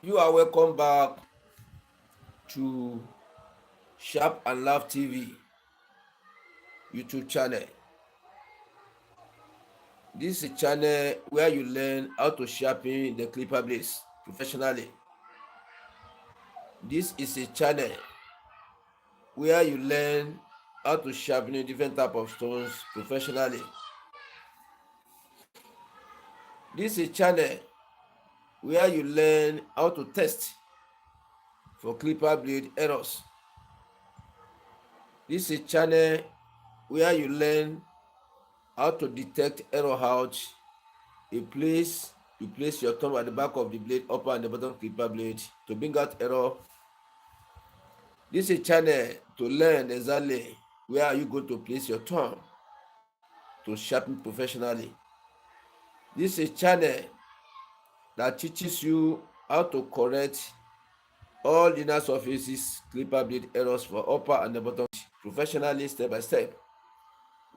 You are welcome back to Sharp and Laugh TV YouTube channel. This is a channel where you learn how to sharpen the clipper blades professionally. This is a channel where you learn how to sharpen different type of stones professionally. This is a channel where you learn how to test for clipper blade errors. This is a channel where you learn how to detect error out a place. You place your thumb at the back of the blade, upper and the bottom clipper blade to bring out error. This is a channel to learn exactly where are you going to place your thumb to sharpen professionally. This is a channel that teaches you how to correct all inner surfaces clipper blade errors for upper and the bottom professionally, step by step,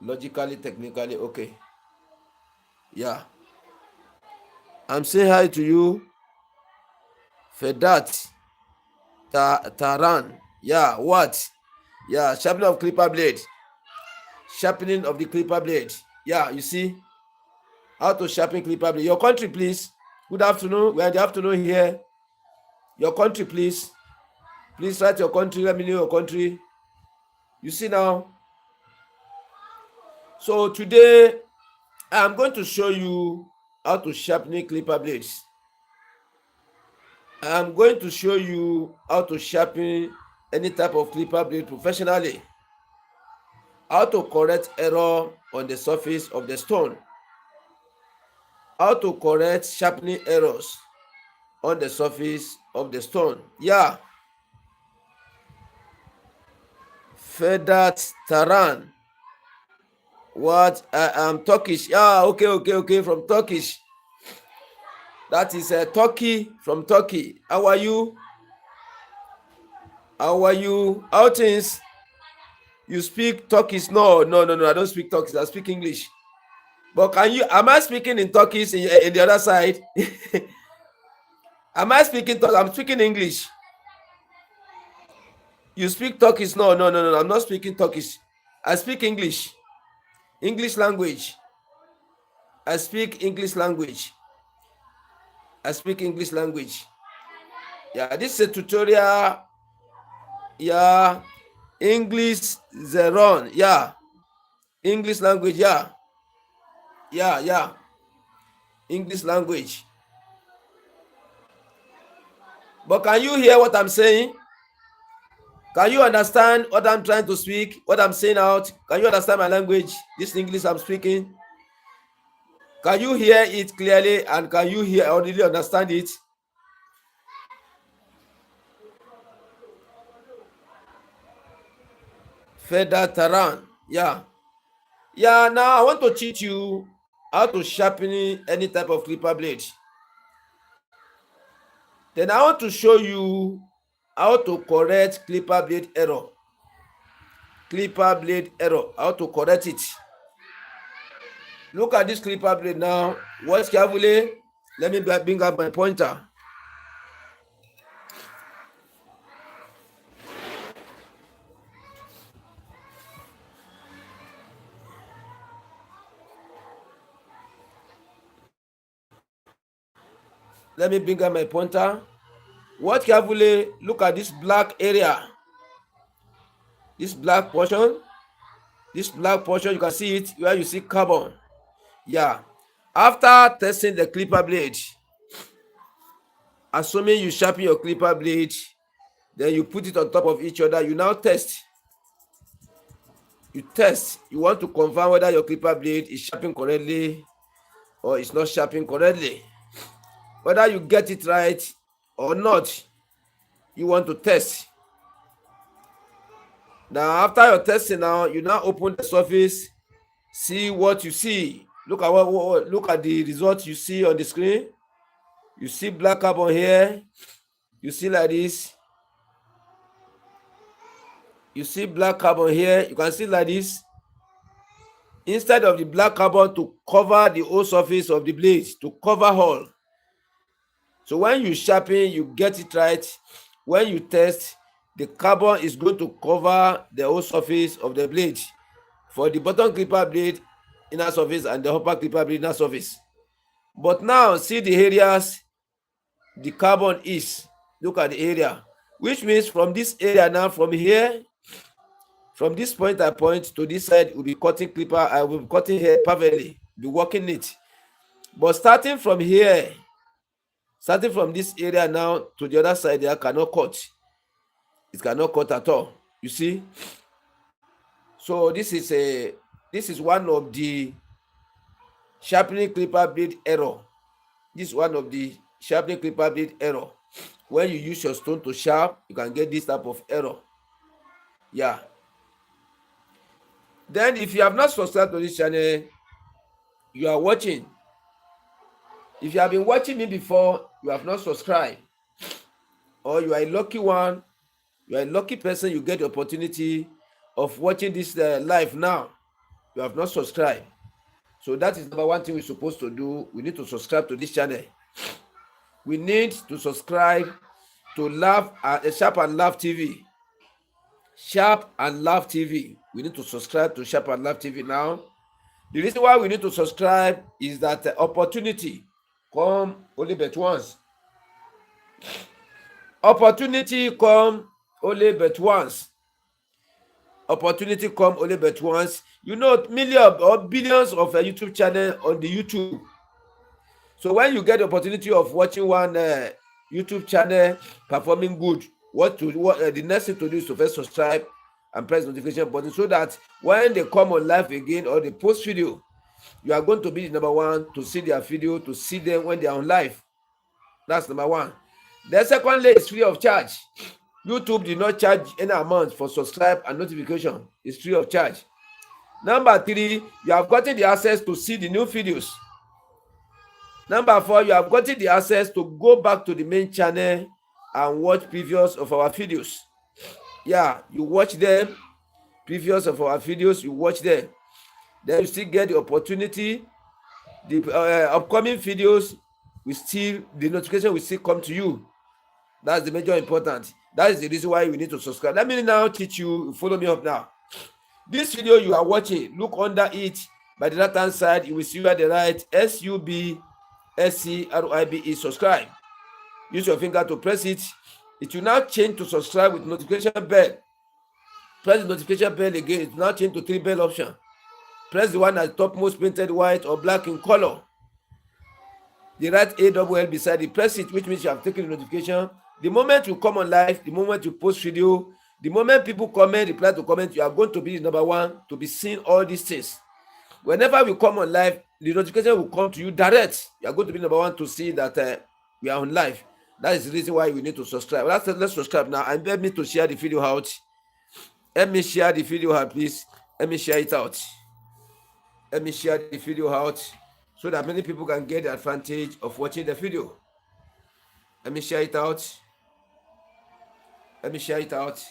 logically, technically. Okay, yeah, I'm saying hi to you, Fedat Taran. Yeah, what? Yeah, sharpening of clipper blade. Sharpening of the clipper blade. Yeah, you see how to sharpen clipper blade. Your country, please. Good afternoon. We're in the afternoon here. Your country, please. Please write your country. Let me know your country. You see now. So today I'm going to show you how to sharpen clipper blades. I'm going to show you how to sharpen any type of clipper blade professionally. How to correct error on the surface of the stone. How to correct sharpening errors on the surface of the stone. Yeah. Fedat Taran. What? I am Turkish. Yeah, okay. From Turkish. That is Turkey, from Turkey. How are you? How are you? How things? You speak Turkish? No. I don't speak Turkish. I speak English. But can you? Am I speaking in Turkish in the other side? Am I speaking Turkish? I'm speaking English. You speak Turkish? No. I'm not speaking Turkish. I speak English. English language. I speak English language. I speak English language. Yeah, this is a tutorial. Yeah, English Zeron. Yeah, English language. Yeah. English language. But can you hear what I'm saying? Can you understand what I'm trying to speak? What I'm saying out? Can you understand my language? This English I'm speaking. Can you hear it clearly? And can you hear or really understand it? Fedat Taran. Yeah. Now I want to teach you how to sharpen any type of clipper blade. Then I want to show you how to correct clipper blade error. Clipper blade error. How to correct it. Look at this clipper blade now. Watch carefully. Let me bring up my pointer. Let me bring up my pointer. Watch carefully. Look at this black area. This black portion. This black portion, you can see it where you see carbon. Yeah. After testing the clipper blade, assuming you sharpen your clipper blade, then you put it on top of each other, you now test. You test. You want to confirm whether your clipper blade is sharpened correctly or it's not sharpened correctly. Whether you get it right or not, you want to test. Now, after your testing, now you now open the surface, see what you see. Look at look at the result you see on the screen. You see black carbon here. You see like this. You see black carbon here. You can see like this. Instead of the black carbon to cover the whole surface of the blade, to cover all. So when you sharpen, you get it right. When you test, the carbon is going to cover the whole surface of the blade. For the bottom clipper blade, inner surface, and the upper clipper blade, inner surface. But now, see the areas the carbon is. Look at the area. Which means from this area now, from here, from this point I point to this side, we'll be cutting clipper. I will be cutting here perfectly, be working it. But starting from here, starting from this area now to the other side, there cannot cut. It cannot cut at all. You see? So this is one of the sharpening clipper blade error. This is one of the sharpening clipper blade error. When you use your stone to sharp, you can get this type of error. Yeah. Then if you have not subscribed to this channel, you are watching. If you have been watching me before, you have not subscribed, or you are a lucky one, you are a lucky person, you get the opportunity of watching this live now. You have not subscribed. So that is number one thing we're supposed to do. We need to subscribe to this channel. We need to subscribe to Sharp and Laugh TV. Sharp and Laugh TV. We need to subscribe to Sharp and Laugh TV now. The reason why we need to subscribe is that the opportunity come only but once. Opportunity come only but once. Opportunity come only but once. You know, millions or billions of YouTube channel on the YouTube. So when you get the opportunity of watching one YouTube channel performing good, the next thing to do is to first subscribe and press notification button, so that when they come on live again or they post video, you are going to be the number one to see their video, to see them when they are on live. That's number one. The secondly is free of charge. YouTube did not charge any amount for subscribe and notification. It's free of charge. Number three, you have gotten the access to see the new videos. Number four, you have gotten the access to go back to the main channel and watch previous of our videos. Yeah, you watch them, previous of our videos, you watch them. Then you still get the opportunity. The upcoming videos, the notification will still come to you. That's the major important. That is the reason why we need to subscribe. Let me now teach you. Follow me up now. This video you are watching, look under it. By the right hand side, you will see where the right SUBSCRIBE, subscribe. Use your finger to press it. It will now change to subscribe with notification bell. Press the notification bell again. It will now change to 3 bell option. Press the one at the topmost painted white or black in color. The right AWL beside it, press it, which means you have taken the notification. The moment you come on live, the moment you post video, the moment people comment, reply to comment, you are going to be the number one to be seeing all these things. Whenever we come on live, the notification will come to you direct. You are going to be number one to see that we are on live. That is the reason why we need to subscribe. Let's subscribe now, and help me to share the video out. Help me share the video out, please. Let me share it out. Let me share the video out so that many people can get the advantage of watching the video. Let me share it out. Let me share it out.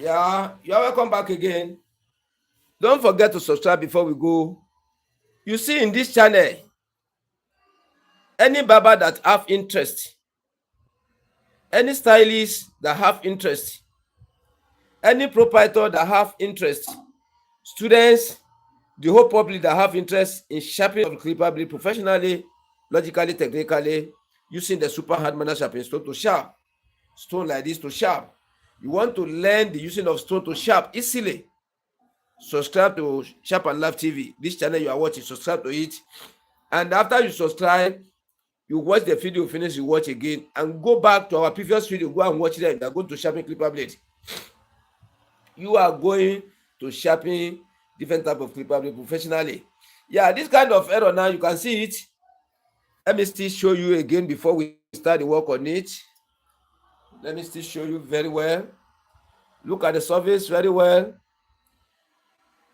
Yeah, you are welcome back again. Don't forget to subscribe before we go. You see, in this channel, any barber that have interest, any stylist that have interest, any proprietor that have interest, students, the whole public that have interest in sharpening of clipper blade professionally, logically, technically, using the super hard manner sharpening stone to sharp, stone like this to sharp. You want to learn the using of stone to sharp easily. Subscribe to Sharp and Laugh TV. This channel you are watching, subscribe to it. And after you subscribe, you watch the video, finish, you watch again, and go back to our previous video. Go and watch them. You are going to sharpen clipper blade. You are going to sharpen different type of clipper blade professionally. Yeah, this kind of error now, you can see it. Let me still show you again before we start the work on it. Let me still show you very well. Look at the surface very well.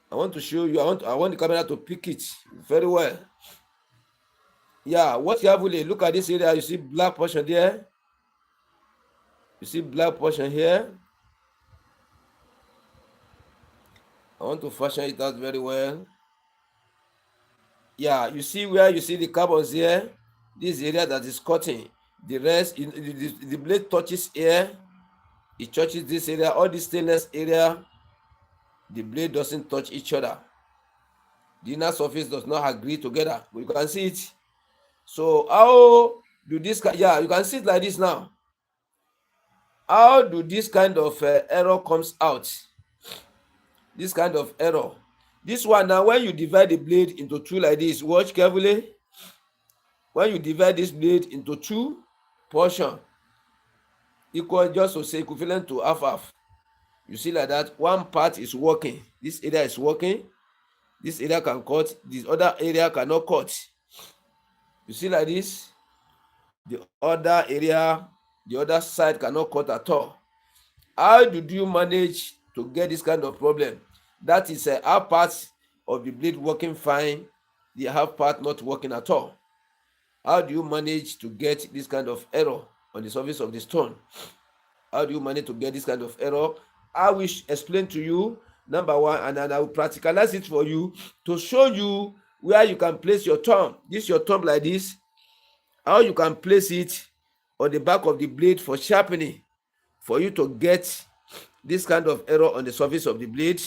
I want to show you. I want the camera to pick it very well. Yeah, watch carefully. Look at this area. You see black portion there. You see black portion here. I want to fashion it out very well. Yeah, you see where you see the carbons here. This area that is cutting. The rest, the blade touches here. It touches this area. All this stainless area, the blade doesn't touch each other. The inner surface does not agree together. But you can see it. So how do this? Yeah, you can see it like this now. How do this kind of error comes out? This kind of error. This one now, when you divide the blade into two like this, watch carefully. When you divide this blade into two portion, equal, just to say equivalent to half. You see like that. One part is working. This area is working. This area can cut. This other area cannot cut. You see like this. The other area, the other side cannot cut at all. How did you manage to get this kind of problem? That is a half part of the blade working fine, the half part not working at all. How do you manage to get this kind of error on the surface of the stone? How do you manage to get this kind of error? I will explain to you, number one, and then I will practicalize it for you to show you where you can place your thumb. This is your thumb like this. How you can place it on the back of the blade for sharpening, for you to get this kind of error on the surface of the blade.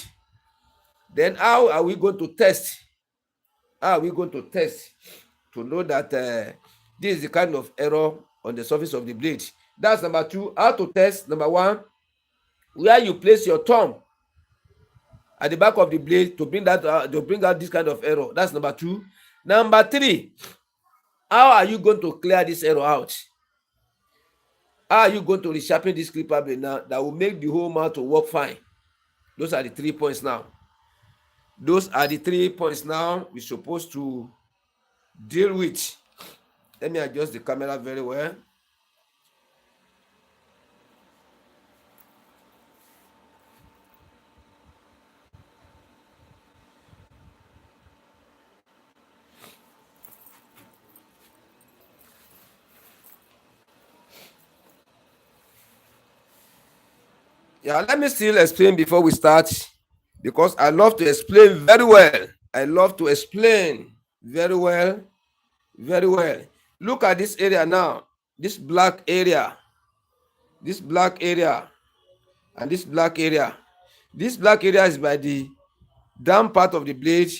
Then how are we going to test? How are we going to test to know that this is the kind of error on the surface of the blade? That's number two. How to test? Number one, where you place your thumb at the back of the blade to bring that to bring out this kind of error. That's number two. Number three, how are you going to clear this error out? How are you going to resharpen this clipper blade now that will make the whole mount to work fine? Those are the 3 points now. Those are the 3 points now we're supposed to deal with. Let me adjust the camera very well. Yeah, let me still explain before we start, because I love to explain very well. I love to explain very well, very well. Look at this area now. This black area, this black area, and this black area. This black area is by the down part of the blade.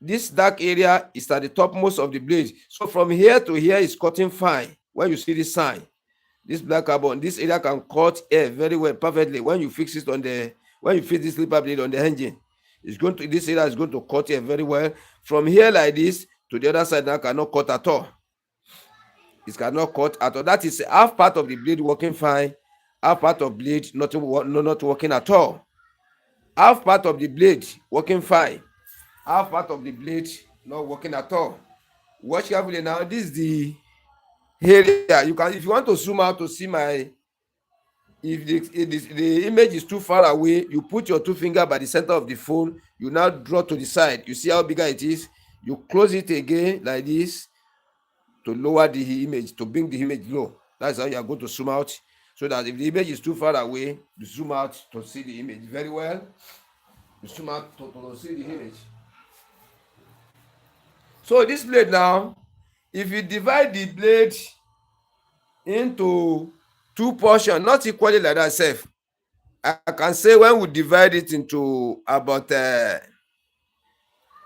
This dark area is at the topmost of the blade. So from here to here is cutting fine. When you see this sign, this black carbon, this area can cut air very well, perfectly. When you fix it on the, when you fix this clipper blade on the engine, it's going to, this area is going to cut air very well. From here like this to the other side now cannot cut at all. It cannot cut at all. That is half part of the blade working fine, half part of blade not working at all. Half part of the blade working fine, half part of the blade not working at all. Watch carefully now. This is the area. You can, if you want to zoom out to see my, if the image is too far away, you put your two fingers by the center of the phone. You now draw to the side. You see how bigger it is. You close it again like this to lower the image, to bring the image low. That's how you are going to zoom out. so that if the image is too far away, you zoom out to see the image very well. You zoom out to see the image. So this blade now, if you divide the blade into two portions, not equally like that sef, I can say when we divide it into about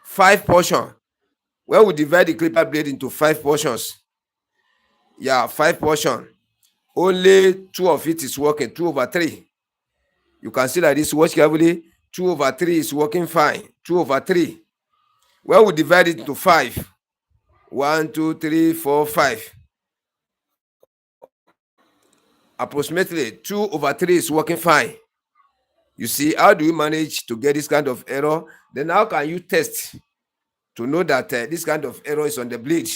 5 portions, when we divide the clipper blade into 5 portions, 5 portions, only 2 of it is working, 2 over 3. You can see like this, watch carefully, 2 over 3 is working fine, 2 over 3. When we divide it into 5, 1, 2, 3, 4, 5, approximately 2 over 3 is working fine. You see, how do you manage to get this kind of error? Then how can you test to know that this kind of error is on the blade?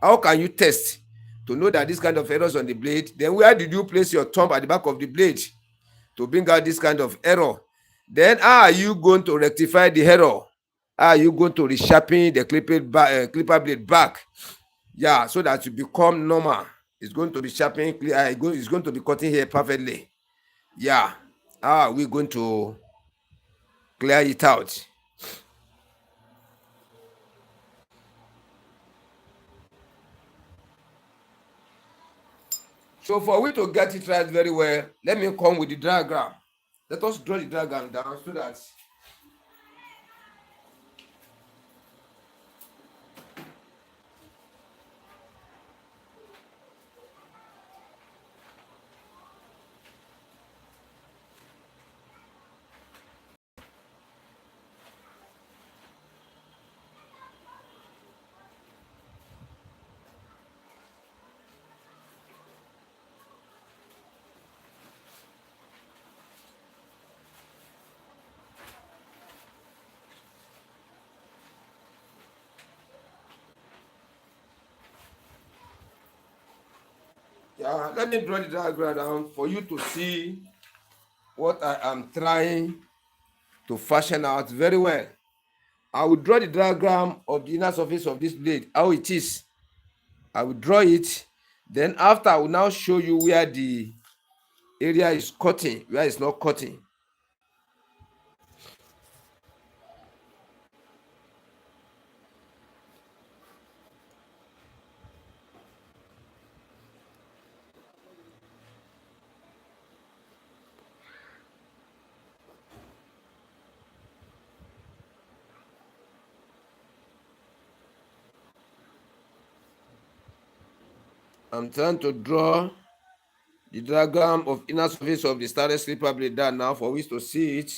How can you test to know that this kind of error is on the blade? Then where did you place your thumb at the back of the blade to bring out this kind of error? Then how are you going to rectify the error? How are you going to resharpen the clipper blade back? So that you become normal. It's going to be sharpening, it's going to be cutting here perfectly. How are we going to clear it out? So for we to get it right very well, let me come with the diagram. Let us draw the diagram down so that let me draw the diagram down for you to see what I am trying to fashion out very well. I will draw the diagram of the inner surface of this blade, how it is. I will draw it. Then after, I will now show you where the area is cutting, where it's not cutting. I'm trying to draw the diagram of inner surface of the started slipper blade down now for us to see it.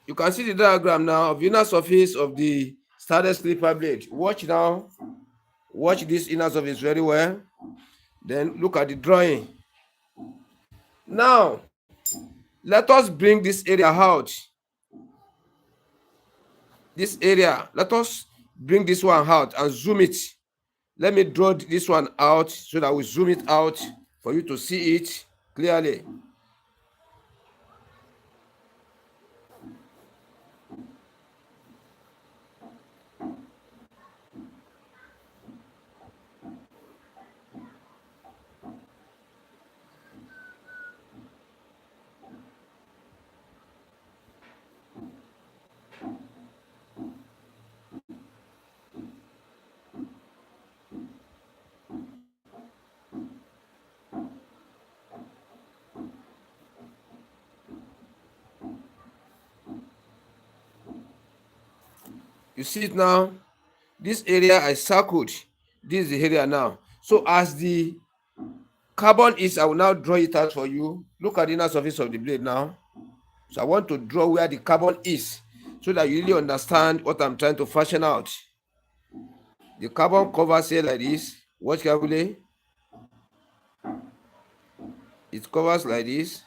You can see the diagram now of inner surface of the started slipper blade. Watch now. Watch this inner surface very well. Then look at the drawing. Now, let us bring this area out. This area, let us bring this one out and zoom it. Let me draw this one out so that we zoom it out for you to see it clearly. You see it now? This area I circled. This is the area now. So as the carbon is, I will now draw it out for you. Look at the inner surface of the blade now. So I want to draw where the carbon is so that you really understand what I'm trying to fashion out. The carbon covers here like this. Watch carefully. It covers like this.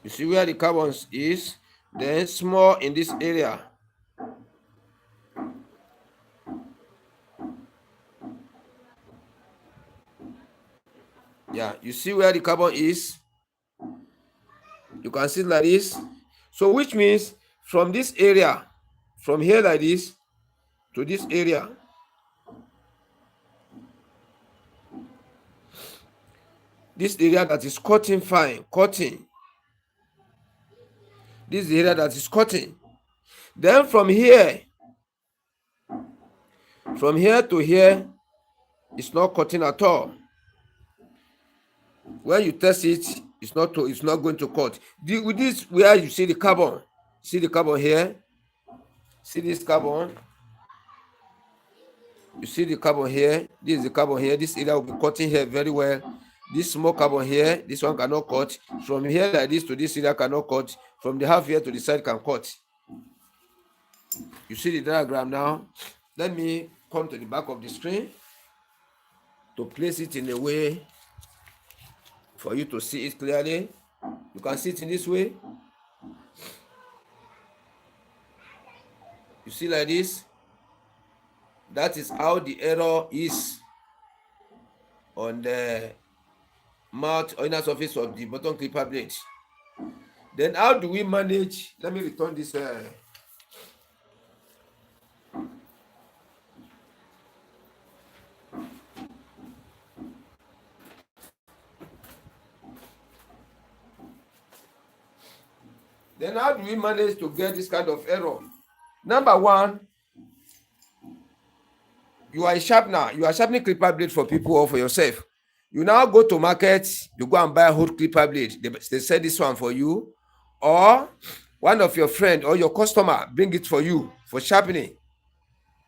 You see where the carbon is? Then small in this area. Yeah, you see where the carbon is? You can see it like this. So which means from this area, from here like this to this area, this area that is cutting fine, cutting. This is the area that is cutting. Then from here to here, it's not cutting at all. When you test it, it's not going to cut. With this, where you see the carbon here, see this carbon. You see the carbon here. This is the carbon here. This area will be cutting here very well. This small carbon here, this one cannot cut. From here like this to this area cannot cut. From the half here to the side can cut. You see the diagram now. Let me come to the back of the screen to place it in a way for you to see it clearly. You can see it in this way. You see like this. That is how the error is on the mouth or inner surface of the bottom clipper blade. Then how do we manage? Let me return this. Then how do we manage to get this kind of error? Number one, you are a sharpener. You are sharpening clipper blade for people or for yourself. You now go to market, you go and buy a whole clipper blade. They sell this one for you, or one of your friend or your customer bring it for you for sharpening.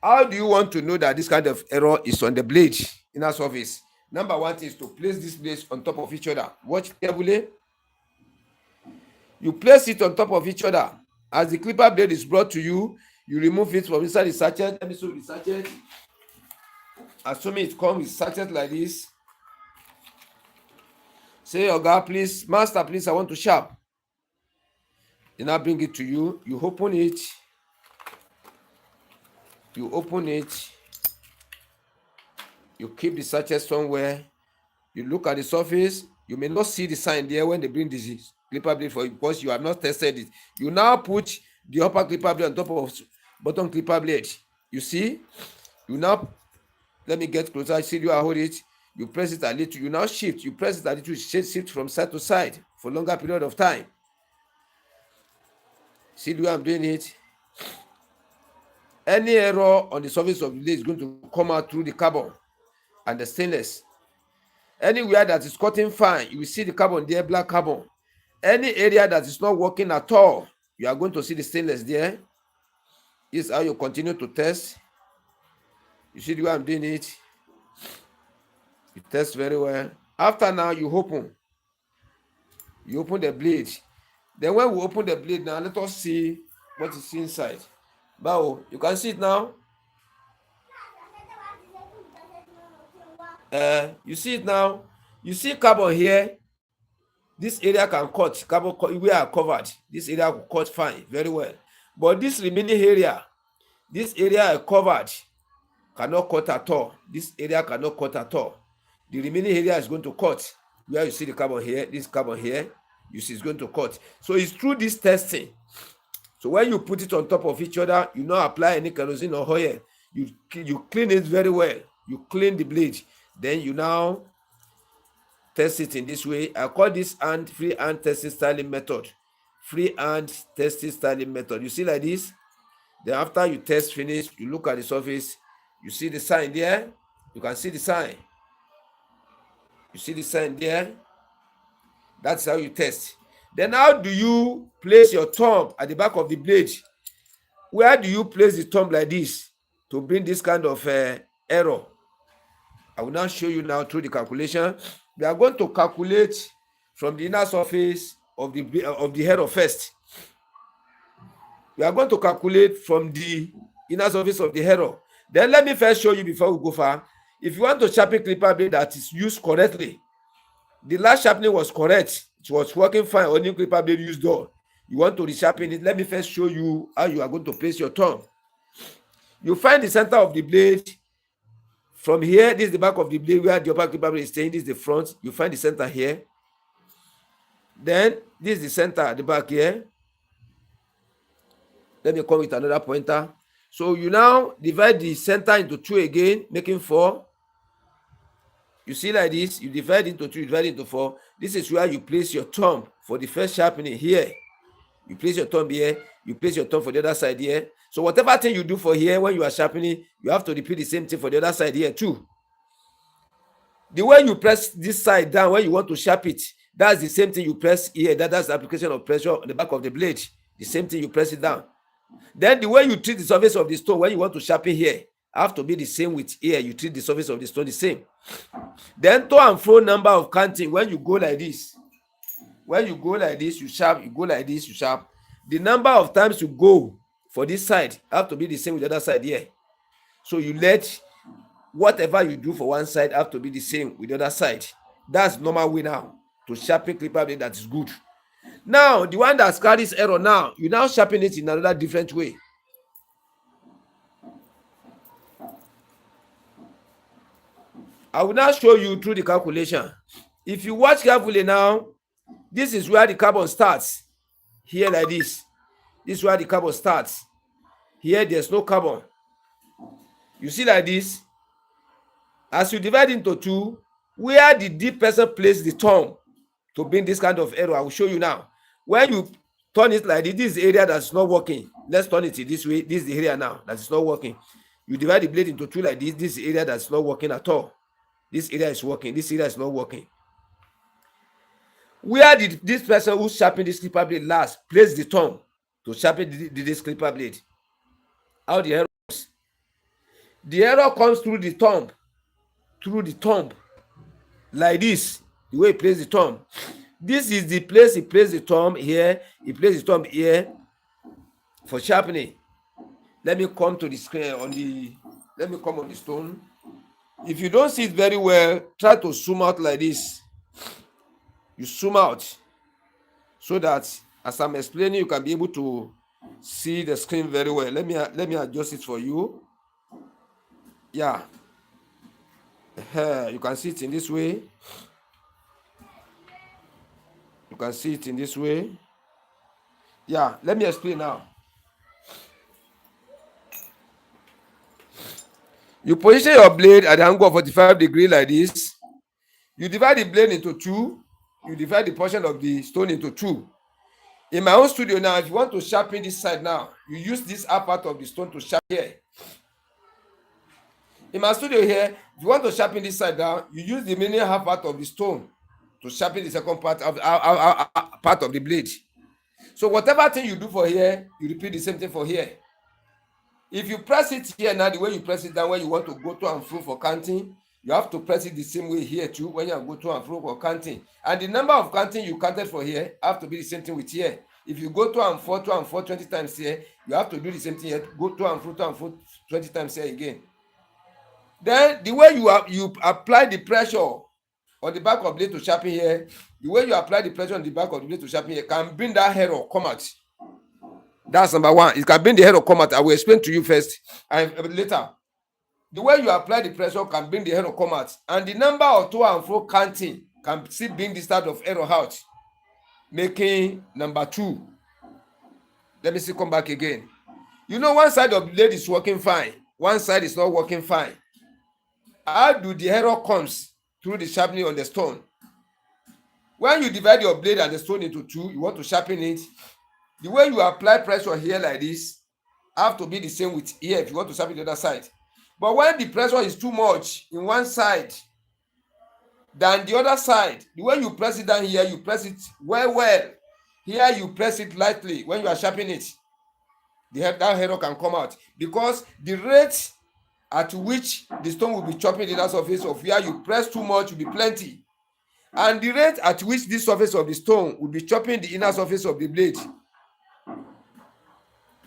How do you want to know that this kind of error is on the blade inner surface? Number one is to place these blades on top of each other. Watch carefully. You place it on top of each other. As the clipper blade is brought to you, you remove it from inside the sachet. Let me show the sachet. Assuming it comes with sachet like this. Say, Oga, please, master, please, I want to sharp. Then I bring it to you. You open it. You open it. You keep the sachet somewhere. You look at the surface. You may not see the sign there when they bring this clipper blade for you because you have not tested it. You now put the upper clipper blade on top of bottom clipper blade. You see? You now, let me get closer. See you, I hold it. You press it a little. You now shift. You press it a little. Shift from side to side for a longer period of time. See the way I'm doing it? Any error on the surface of the blade is going to come out through the carbon and the stainless. Anywhere that is cutting fine, you will see the carbon there, black carbon. Any area that is not working at all, you are going to see the stainless there. This is how you continue to test. You see the way I'm doing it? You test very well. After now, you open. You open the blade. Then when we open the blade now, let us see what is inside. Bao, you can see it now. You see it now. You see carbon here. This area can cut. Carbon, we are covered. This area will cut fine, very well. But this remaining area, this area covered, cannot cut at all. This area cannot cut at all. The remaining area is going to cut. Where you see the carbon here, this carbon here, you see it's going to cut. So it's through this testing. So when you put it on top of each other, you not apply any kerosene or oil. You clean it very well. You clean the blade. Then you now test it in this way. I call this free hand testing styling method. Free hand testing styling method. You see like this. Then after you test finish, you look at the surface. You see the sign there. You can see the sign. You see the sign there? That's how you test. Then how do you place your thumb at the back of the blade? Where do you place the thumb like this to bring this kind of error? I will now show you now through the calculation. We are going to calculate from the inner surface of the error first. We are going to calculate from the inner surface of the error. Then let me first show you before we go far. If you want to sharpen clipper blade that is used correctly, the last sharpening was correct, it was working fine, only clipper blade used all. You want to resharpen it, let me first show you how you are going to place your thumb. You find the center of the blade. From here, this is the back of the blade where the upper clipper blade is staying. This is the front. You find the center here. Then this is the center at the back here. Let me come with another pointer. So you now divide the center into 2 again, making 4. You see like this, you divide into 2, divide into 4. This is where you place your thumb for the first sharpening here. You place your thumb here, you place your thumb for the other side here. So whatever thing you do for here when you are sharpening, you have to repeat the same thing for the other side here too. The way you press this side down when you want to sharpen it, that's the same thing you press here. That's the application of pressure on the back of the blade. The same thing you press it down. Then the way you treat the surface of the stone when you want to sharpen here have to be the same with here. You treat the surface of the stone the same. Then to and fro number of counting when you go like this. When you go like this, you sharp. You go like this, you sharp. The number of times you go for this side have to be the same with the other side here. So you let whatever you do for one side have to be the same with the other side. That's normal way now to sharpen clipper blade that is good. Now, the one that carries error now, you now sharpen it in another different way. I will now show you through the calculation. If you watch carefully now, this is where the carbon starts. Here like this. This is where the carbon starts. Here there's no carbon. You see like this. As you divide into 2, where did the person place the thumb to bring this kind of error? I will show you now. When you turn it like this, this is the area that's not working. Let's turn it this way. This is the area now that is not working. You divide the blade into 2 like this. This is the area that's not working at all. This area is working. This area is not working. Where did this person who sharpened this clipper blade last place the thumb to sharpen this clipper blade? How the error comes? The error comes through the thumb, like this. The way he places the thumb. This is the place he places the thumb here. He places the thumb here for sharpening. Let me come to the screen let me come on the stone. If you don't see it very well, try to zoom out like this. You zoom out so that as I'm explaining, you can be able to see the screen very well. Let me adjust it for you. Yeah. You can see it in this way. You can see it in this way. Yeah, let me explain now. You position your blade at the angle of 45 degrees like this. You divide the blade into 2. You divide the portion of the stone into 2. In my own studio now, if you want to sharpen this side now, you use this upper part of the stone to sharpen here. In my studio here, if you want to sharpen this side down, you use the remaining half part of the stone to sharpen the second part of the blade. So whatever thing you do for here, you repeat the same thing for here. If you press it here now, the way you press it down when you want to go to and fro for counting, you have to press it the same way here too when you go to and fro for counting. And the number of counting you counted for here have to be the same thing with here. If you go to and fro 20 times here, you have to do the same thing here. Go to and fro 20 times here again. Then the way you apply the pressure on the back of the blade to sharpen here, the way you apply the pressure on the back of the blade to sharpen here can bring that error come out. That's number 1. It can bring the error come out. I will explain to you first and later. The way you apply the pressure can bring the error come out. And the number of to and fro counting can still bring this type of error out, making number 2. Let me see, come back again. You know, one side of the blade is working fine. One side is not working fine. How do the error comes through the sharpening on the stone? When you divide your blade and the stone into 2, you want to sharpen it. The way you apply pressure here like this have to be the same with here if you want to sharpen the other side. But when the pressure is too much in one side than the other side, the way you press it down here, you press it well. Here you press it lightly. When you are sharpening it, that error can come out, because the rate at which the stone will be chopping the inner surface of where you press too much will be plenty, and the rate at which this surface of the stone will be chopping the inner surface of the blade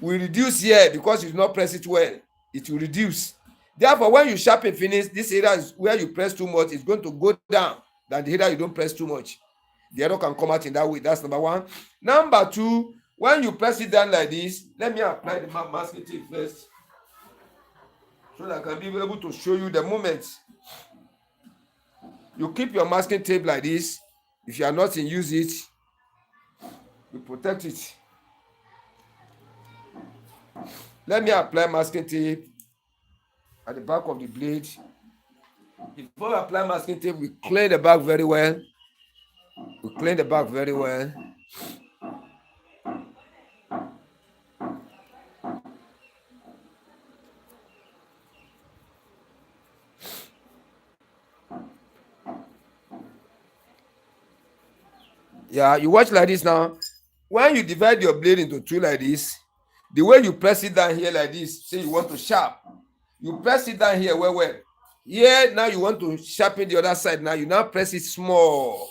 will reduce here, because you do not press it well. It will reduce. Therefore, when you sharpen finish, this area is where you press too much, it's going to go down than the area you don't press too much. The error can come out in that way. That's number one. Number two, when you press it down like this, let me apply the masking tape first, so that I can be able to show you the moment. You keep your masking tape like this. If you are not in, use it. You protect it. Let me apply masking tape at the back of the blade. Before we apply masking tape, we clean the back very well. Yeah, you watch like this now. When you divide your blade into two like this, the way you press it down here like this, say you want to sharp, you press it down here well. Here now you want to sharpen the other side. Now you now press it small.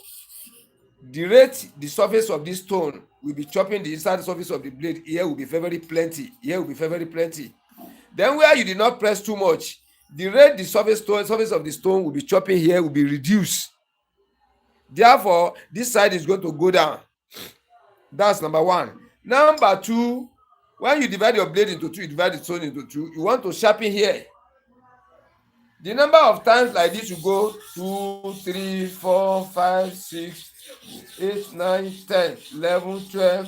The rate the surface of this stone will be chopping the inside surface of the blade here will be very plenty. Then where you did not press too much, the rate the surface of the stone will be chopping here will be reduced. Therefore, this side is going to go down. That's number one. Number two, when you divide your blade into two, you divide the stone into two, you want to sharpen here. The number of times like this, you go 2, 3, 4, 5, 6, 8, 9, 10, 11, 12,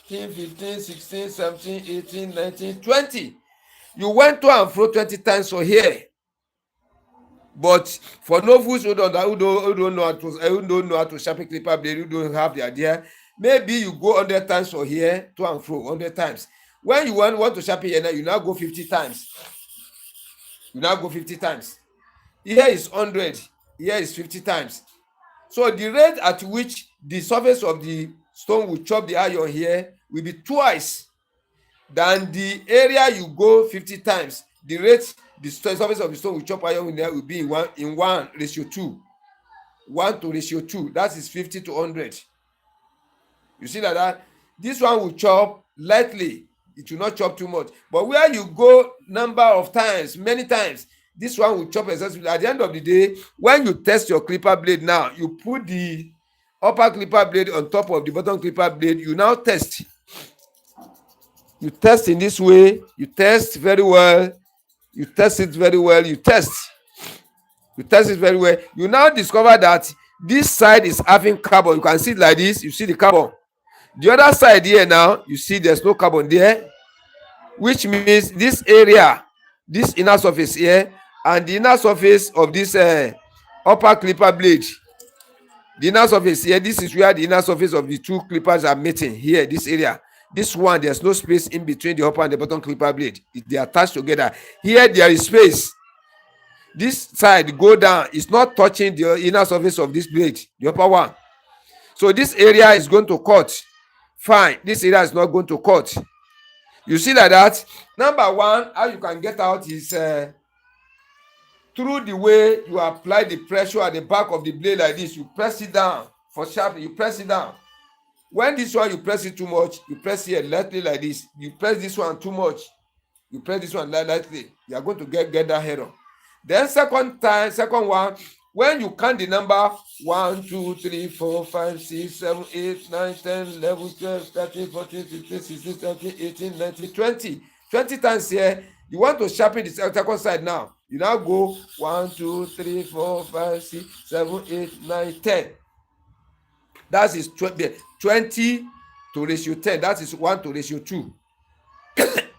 13, 15, 16, 17, 18, 19, 20. You went to and fro 20 times for here. But for novices who don't know how to sharpen clipper blade, who don't have the idea, maybe you go 100 times for here, to and fro 100 times. When you want to sharpen here, now you now go 50 times. Here is 100. Here is 50 times. So the rate at which the surface of the stone will chop the iron here will be twice than the area you go 50 times. The rate the surface of the stone will chop iron there will be in 1:2. 1:2. That is 50 to 100. You see that this one will chop lightly. It will not chop too much. But where you go number of times, many times, this one will chop excessively. At the end of the day, when you test your clipper blade now, you put the upper clipper blade on top of the bottom clipper blade. You now test. You test in this way. You test very well. You test it very well. You test it very well. You now discover that this side is having carbon. You can see it like this. You see the carbon. The other side here now, you see there's no carbon there, which means this area, this inner surface here, and the inner surface of this upper clipper blade, the inner surface here, this is where the inner surface of the two clippers are meeting here, this area. This one, there's no space in between the upper and the bottom clipper blade. They are attached together. Here, there is space. This side go down. It's not touching the inner surface of this blade, the upper one. So this area is going to cut. Fine. This area is not going to cut. You see that? Number one, how you can get out is through the way you apply the pressure at the back of the blade like this. You press it down for sharpening. You press it down. When this one you press it too much, you press here lightly like this. You press this one too much, you press this one lightly. You are going to get that error. Then second one, when you count the number 1, 2, 3, 4, 5, 6, 7, 8, 9, 10, 11, 12, 13, 14, 15, 16, 17, 18, 19, 20. 20 times here. You want to sharpen the second side now. You now go 1, 2, 3, 4, 5, 6, 7, 8, 9, 10. That is 20 to ratio 10. That is 1 to ratio 2.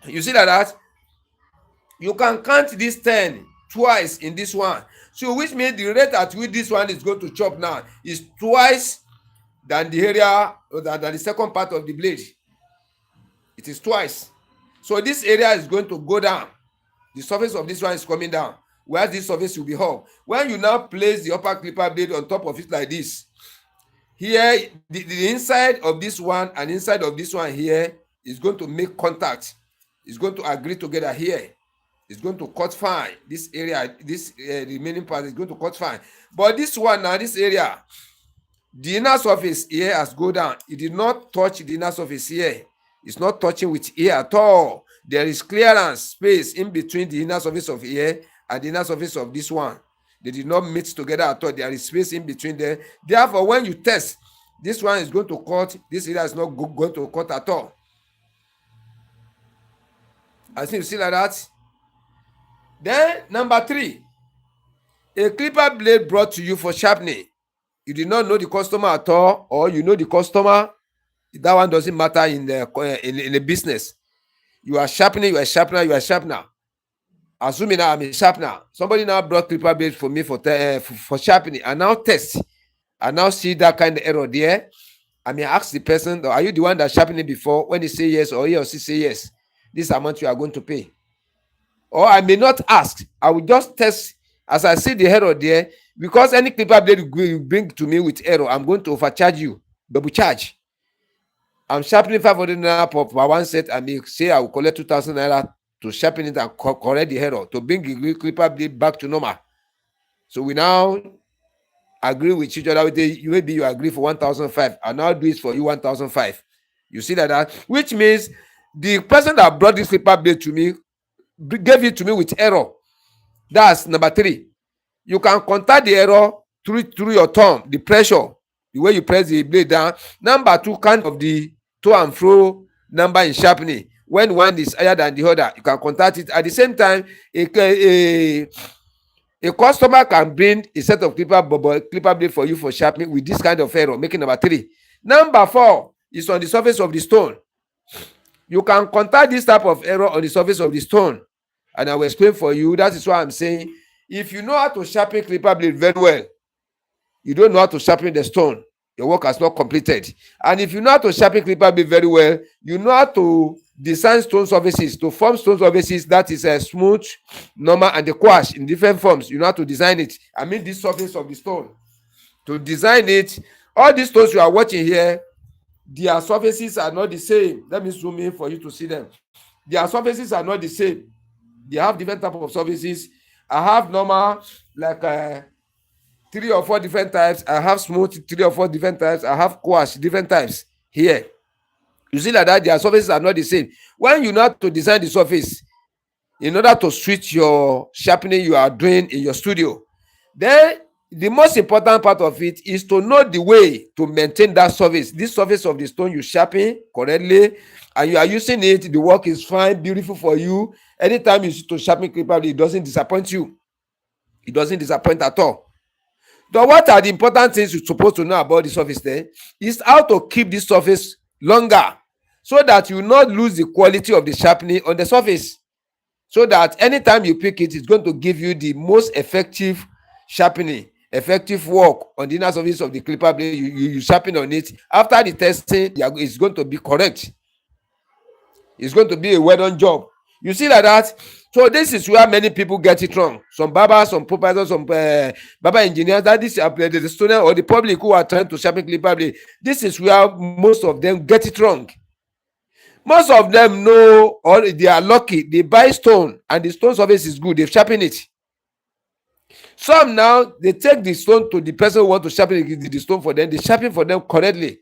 You see that? You can count this 10 twice in this one. So which means the rate at which this one is going to chop now is twice than the area, than the second part of the blade. It is twice. So this area is going to go down. The surface of this one is coming down, whereas this surface will be up. When you now place the upper clipper blade on top of it like this, here the inside of this one and inside of this one here is going to make contact. It's going to agree together here. It's going to cut fine. This area, this remaining part is going to cut fine. But this one now, this area, the inner surface here has go down. It did not touch the inner surface here. It's not touching with here at all. There is clearance, space in between the inner surface of here and the inner surface of this one. They did not mix together at all. There is space in between there. Therefore, when you test, this one is going to cut. This area is not going to cut at all. I think you see like that. Then number 3, a clipper blade brought to you for sharpening. You did not know the customer at all, or you know the customer. That one doesn't matter in the business. You are sharpening, you are sharpener, you are sharpener. Assuming now I'm a sharpener, somebody now brought clipper blade for me for sharpening. I now test. I now see that kind of error there. I may ask the person, are you the one that sharpened it before? When he say yes, or he or she say yes, this amount you are going to pay. Or I may not ask. I will just test as I see the error there. Because any clipper blade you bring to me with error, I'm going to overcharge you, double charge. I'm sharpening 500 naira per one set. I may say I will collect 2,000 naira to sharpen it and correct the error, to bring the clipper blade back to normal. So we now agree with each other. Maybe you agree for 1,500. I now do it for you 1,500. You see that? Which means the person that brought this clipper blade to me gave it to me with error. That's number 3. You can contact the error through your thumb, the pressure, the way you press the blade down. Number 2, count of the to and fro number in sharpening. When one is higher than the other, you can contact it. At the same time, a customer can bring a set of clipper blade for you for sharpening with this kind of error, making number 3. Number 4 is on the surface of the stone. You can contact this type of error on the surface of the stone, and I will explain for you. That is why I'm saying, if you know how to sharpen clipper blade very well, you don't know how to sharpen the stone, your work has not completed. And if you know how to sharpen clipper blade very well, you know how to design stone surfaces, to form stone surfaces that is a smooth, normal, and the quash in different forms. You know how to design it. I mean, this surface of the stone. To design it, all these stones you are watching here, their surfaces are not the same. Let me zoom in for you to see them. Their surfaces are not the same. They have different type of surfaces. I have normal, like 3 or 4 different types. I have smooth, 3 or 4 different types. I have quash, different types here. You see like that, their surfaces are not the same. When you know how to design the surface, in order to switch your sharpening you are doing in your studio, then the most important part of it is to know the way to maintain that surface. This surface of the stone you sharpen correctly, and you are using it, the work is fine, beautiful for you. Anytime you see to sharpen clipper, it doesn't disappoint you. It doesn't disappoint at all. So what are the important things you're supposed to know about the surface there? Is how to keep this surface longer, so that you will not lose the quality of the sharpening on the surface. So that anytime you pick it, it's going to give you the most effective sharpening, effective work on the inner surface of the clipper blade. You sharpen on it. After the testing, it's going to be correct. It's going to be a well-done job. You see like that? So this is where many people get it wrong. Some barbers, some proprietors, some barber engineers, that this the student or the public who are trying to sharpen clipper blade, this is where most of them get it wrong. Most of them know, or they are lucky, they buy stone and the stone surface is good, they've sharpened it. Some now, they take the stone to the person who want to sharpen the stone for them, they sharpen for them correctly.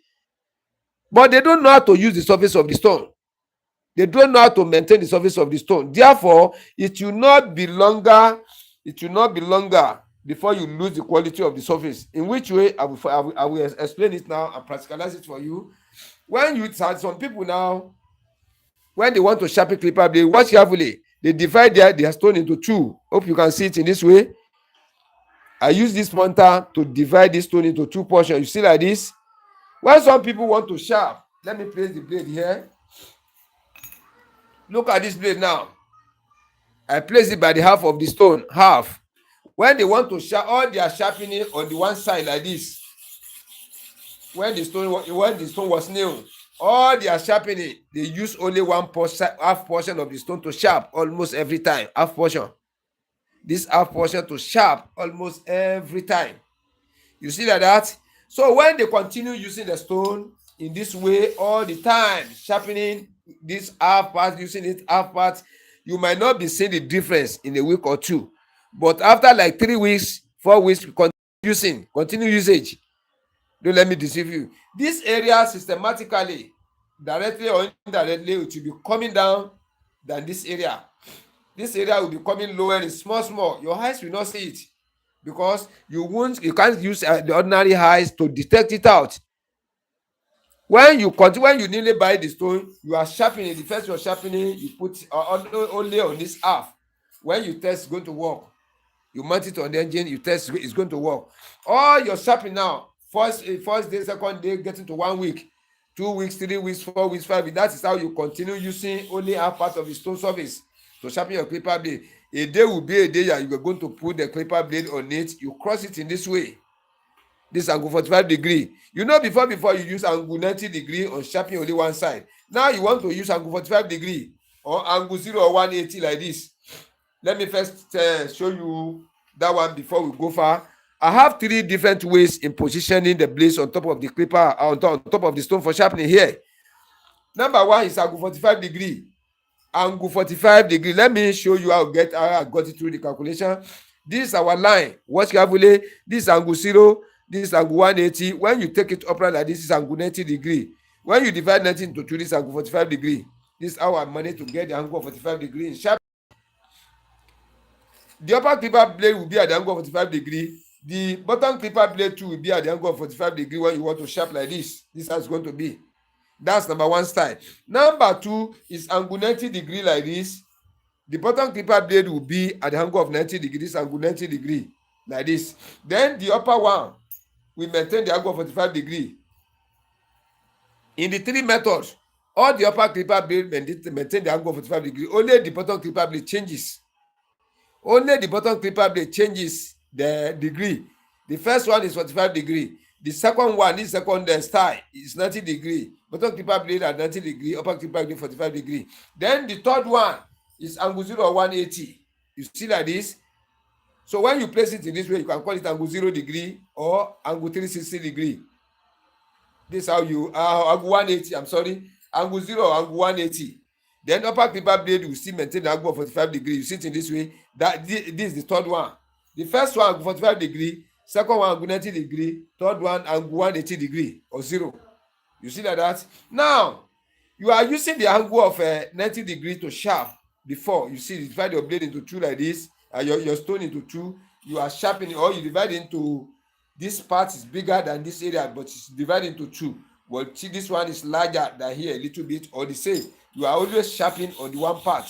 But they don't know how to use the surface of the stone. They don't know how to maintain the surface of the stone. Therefore, it will not be longer. It will not be longer before you lose the quality of the surface. In which way? I will explain it now and practicalize it for you. When you start, some people now, when they want to sharpen clipper, they watch carefully. They divide their stone into 2. Hope you can see it in this way. I use this pointer to divide this stone into 2 portions. You see like this. When some people want to sharp, let me place the blade here. Look at this blade now. I place it by the half of the stone, half. When they want to sharp, all they are sharpening on the one side like this. When the stone was new, all their sharpening, they use only one portion, half portion of the stone to sharp almost every time. Half portion. This half portion to sharp almost every time. You see like that? So when they continue using the stone in this way all the time, sharpening this half part, using it half part, you might not be seeing the difference in a week or two. But after like 3 weeks, 4 weeks, continue usage. Don't let me deceive you. This area systematically, directly or indirectly, it will be coming down than this area. This area will be coming lower in small. Your eyes will not see it because you can't use the ordinary eyes to detect it out. When you nearly buy the stone, you are sharpening. The first you're sharpening, you put only on this half. When you test, it's going to work. You mount it on the engine, you test, it's going to work. All your sharpening now, first day, second day, getting to 1 week, 2 weeks, 3 weeks, 4 weeks, 5 weeks. That is how you continue using only half part of the stone surface to sharpen your clipper blade. A day will be a day that you are going to put the clipper blade on it. You cross it in this way. This angle 45 degree. You know, before you use angle 90 degree on sharpening only one side. Now you want to use angle 45 degree or angle 0 or 180 like this. Let me first show you that one before we go far. I have 3 different ways in positioning the blades on top of the clipper, on top of the stone for sharpening here. Number 1 is angle 45 degree. Angle 45 degree. Let me show you how I got it through the calculation. This is our line. Watch carefully. This is angle 0. This is angle 180. When you take it upright like this is angle 90 degree. When you divide 90 into 2, this is angle 45 degree. This is how I managed to get the angle of 45 degree in sharp. The upper clipper blade will be at the angle of 45 degree. The bottom clipper blade too will be at the angle of 45 degree when you want to sharp like this. This is how it's going to be. That's number 1 style. Number 2 is angle 90 degree like this. The bottom clipper blade will be at the angle of 90 degree. This angle 90 degree like this. Then the upper one will maintain the angle of 45 degree. In the 3 methods, all the upper clipper blade maintain the angle of 45 degree. Only the bottom clipper blade changes. Only the bottom clipper blade changes the degree. The first one is 45 degree. The second one, this second style is 90 degree. Bottom clipper blade at 90 degree, upper clipper blade 45 degree. Then the third one is angle 0 or 180. You see like this. So when you place it in this way, you can call it angle 0 degree or angle 360 degree. This is how you angle 180. I'm sorry, angle 0 or angle 180. Then upper clipper blade will still maintain the angle of 45 degree. You see it in this way. This is the third one. The first one angle 45 degree, second one angle 90 degree, third one angle 180 degree or 0. You see like that. Now you are using the angle of 90 degree to sharp. Before you see, you divide your blade into 2 like this, and your stone into 2. You are sharpening, or you divide into this part is bigger than this area, but it's divided into 2. Well, see, this one is larger than here a little bit, or the same. You are always sharpening on the one part.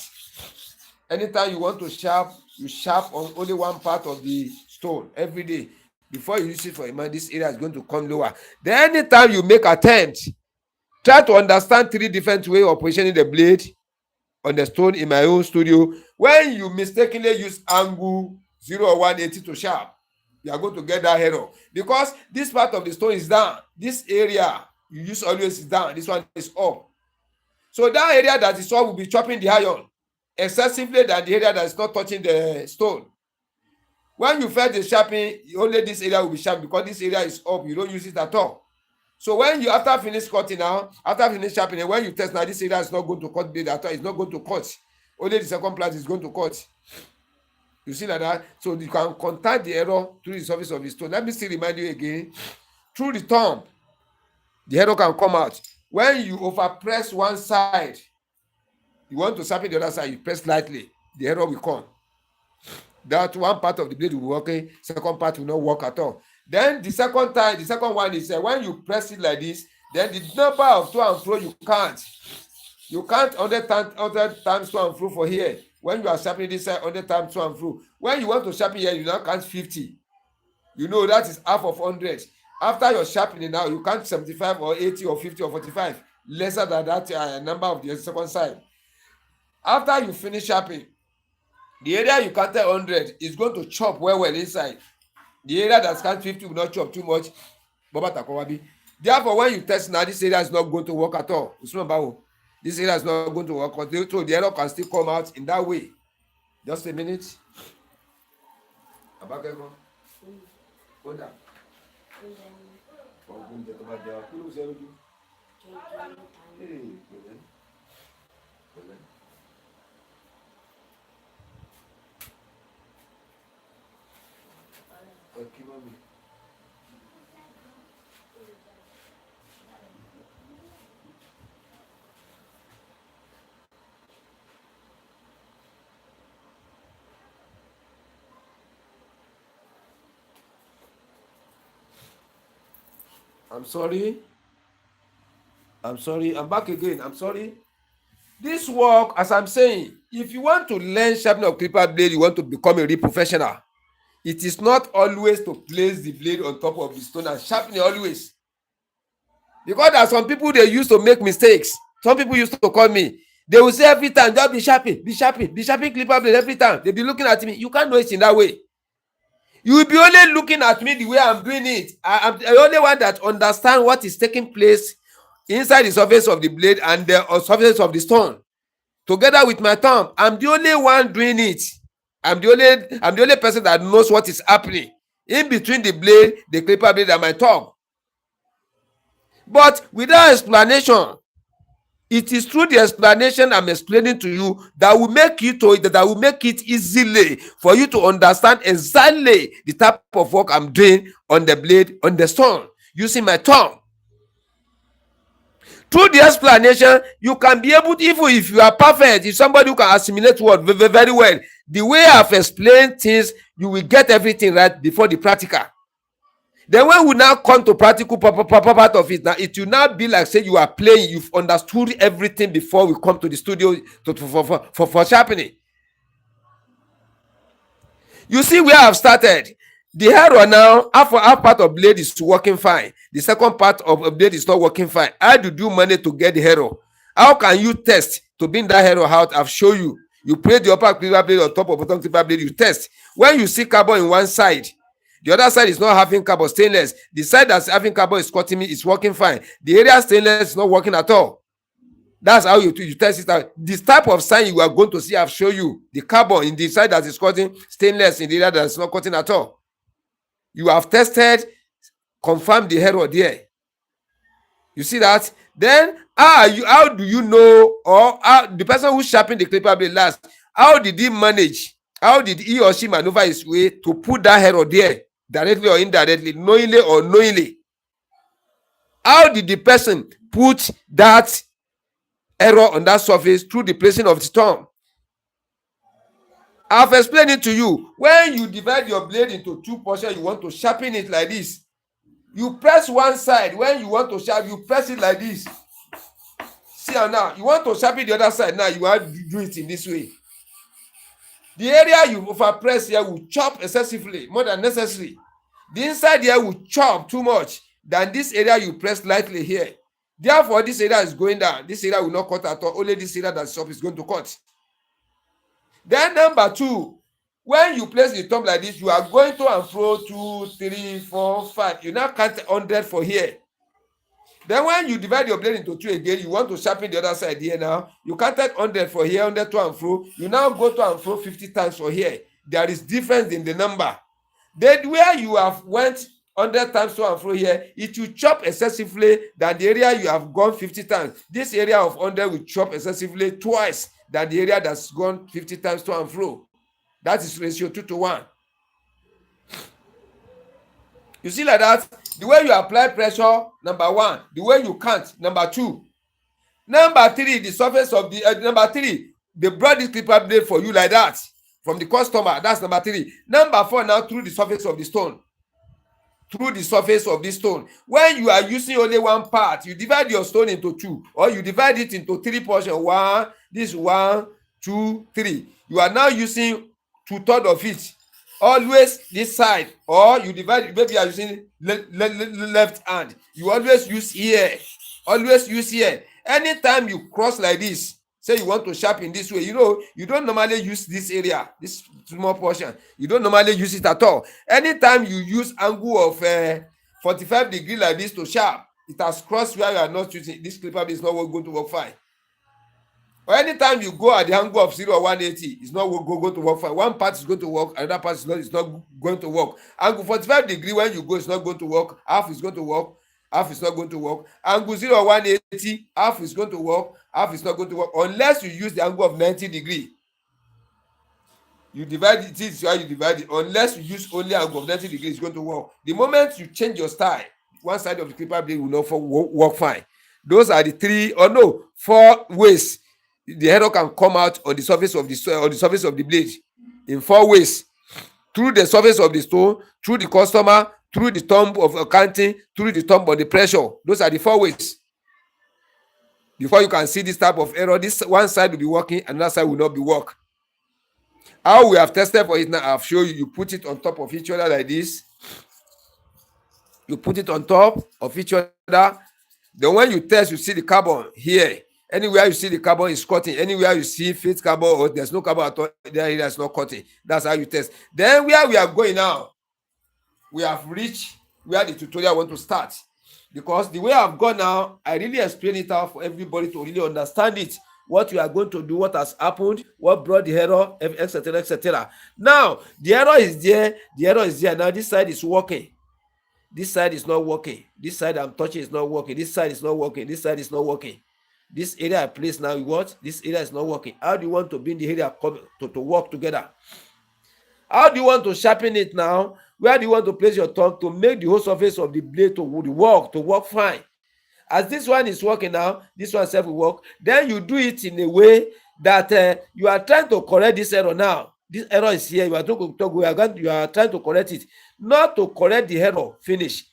Anytime you want to sharp, you sharp on only one part of the stone every day. Before you use it for a man, this area is going to come lower. Then anytime you make attempt, try to understand 3 different ways of positioning the blade on the stone in my own studio. When you mistakenly use angle 0 or 180 to sharp, you are going to get that error because this part of the stone is down. This area you use always is down. This one is up. So that area that is up will be chopping the iron excessively than the area that is not touching the stone. When you first the sharpening, only this area will be sharp because this area is up. You don't use it at all. So when you after finish cutting now, after finish sharpening, when you test now, this area is not going to cut blade at all. It's not going to cut. Only the second part is going to cut. You see like that? So you can contact the error through the surface of the stone. Let me still remind you again. Through the thumb, the error can come out. When you overpress one side, you want to sharpen the other side, you press lightly, the error will come. That one part of the blade will be working, second part will not work at all. Then the second one is when you press it like this, then the number of to and fro you can't 100 times to and fro for here. When you are sharpening this side 100 times to and fro. When you want to sharpen here, you now count 50. You know that is half of 100. After your sharpening now, you count 75 or 80 or 50 or 45, lesser than that number of the second side. After you finish sharpening, the area you counted 100 is going to chop well inside. The area that counts 50 will not chop too much. Therefore, when you test now, this area is not going to work at all. This area is not going to work, so the error can still come out in that way. Just a minute. I'm sorry. I'm back again. I'm sorry. This work, as I'm saying, if you want to learn sharpening of clipper blade, you want to become a real professional. It is not always to place the blade on top of the stone and sharpen it always. Because there are some people, they used to make mistakes. Some people used to call me. They will say every time, just be sharpening clipper blade every time. They'll be looking at me. You can't know it in that way. You will be only looking at me the way I'm doing it. I'm the only one that understand what is taking place inside the surface of the blade and the surface of the stone. Together with my thumb, I'm the only one doing it. I'm the only person that knows what is happening in between the blade, the clipper blade, and my thumb. But without explanation, it is through the explanation I'm explaining to you that will make it easily for you to understand exactly the type of work I'm doing on the blade, on the stone, using my thumb. Through the explanation, you can be able to, even if you are perfect, if somebody who can assimilate word very well, the way I've explained things, you will get everything right before the practical. Then when we now come to practical part of it, now it will now be like, say, you are playing, you've understood everything before we come to the studio for sharpening. You see where I've started. The arrow now, half part of blade is working fine. The second part of a blade is not working fine. How do you manage to get the arrow? How can you test to bring that arrow out? I've shown you. You place the upper clipper blade on top of bottom clipper blade. You test. When you see carbon in one side, the other side is not having carbon, stainless. The side that's having carbon is cutting me, it's working fine. The area stainless is not working at all. That's how you test it out. This type of sign you are going to see, I've shown you. The carbon in the side that is cutting, stainless in the area that is not cutting at all. You have tested, confirmed the error there. You see that? Then how do you know, or the person who sharpened the clipper blade last, how did he manage? How did he or she maneuver his way to put that error there, directly or indirectly, knowingly or unknowingly? How did the person put that error on that surface through the placing of the thumb? I've explained it to you. When you divide your blade into two portions, you want to sharpen it like this. You press one side. When you want to sharpen, you press it like this. See how now? You want to sharpen the other side. Now you have to do it in this way. The area you overpress here will chop excessively, more than necessary. The inside here will chop too much than this area you press lightly here. Therefore, this area is going down. This area will not cut at all. Only this area that's up is going to cut. Then number two, when you place the thumb like this, you are going to and fro 2, 3, 4, 5. You now count 100 for here. Then when you divide your blade into two again, you want to sharpen the other side here now. You counted 100 for here, 100 to and fro. You now go to and fro 50 times for here. There is difference in the number. Then where you have went 100 times to and fro here, it will chop excessively than the area you have gone 50 times. This area of 100 will chop excessively twice than the area that's gone 50 times to and fro. That is ratio 2:1. You see like that? The way you apply pressure, number one. The way you count, number two. Number three, the surface of the number three, they brought this clipper blade for you like that from the customer. That's number three. Number four, now through the surface of the stone. Through the surface of this stone. When you are using only one part, you divide your stone into two, or you divide it into three portions. One, this 1, 2, 3. You are now using 2/3 of it. Always this side, or you divide. Maybe you are using left hand. You always use here. Always use here. Anytime you cross like this, say you want to sharpen this way, you know, you don't normally use this area, this small portion. You don't normally use it at all. Anytime you use angle of 45 degrees like this to sharp, it has crossed where you are not using, this clipper blade is not going to work fine. Or anytime you go at the angle of 0 or 180, it's not going to work fine. One part is going to work, another part is not going to work. Angle 45 degree, when you go, it's not going to work. Half is going to work, half is not going to work. Angle 0 or 180, half is going to work, half is not going to work, unless you use the angle of 90 degree. You divide it, this is how you divide it. Unless you use only angle of 90 degrees, it's going to work. The moment you change your style, one side of the clipper blade will not work fine. Those are the 4 ways the error can come out on the surface of the blade. In 4 ways: through the surface of the stone, through the customer, through the thumb of accounting, through the thumb on the pressure. Those are the 4 ways. Before you can see this type of error, this one side will be working, another side will not be working. How we have tested for it now, I've shown you. You put it on top of each other like this. You put it on top of each other. Then when you test, you see the carbon here. Anywhere you see the carbon is cutting. Anywhere you see fixed carbon or there's no carbon at all, there is not cutting. That's how you test. Then where we are going now, we have reached where the tutorial want to start. Because the way I've gone now, I really explain it out for everybody to really understand it. What you are going to do, what has happened, what brought the error, etc., etc. Now, the error is there. The error is there. Now, this side is working. This side is not working. This side I'm touching is not working. This side is not working. This side is not working. This area I place now, what? This area is not working. How do you want to bring the area to work together? How do you want to sharpen it now? Where do you want to place your thumb to make the whole surface of the blade to work fine? As this one is working now, this one self will work. Then you do it in a way that you are trying to correct this error now. This error is here. You are trying to correct it, not to correct the error. Finish.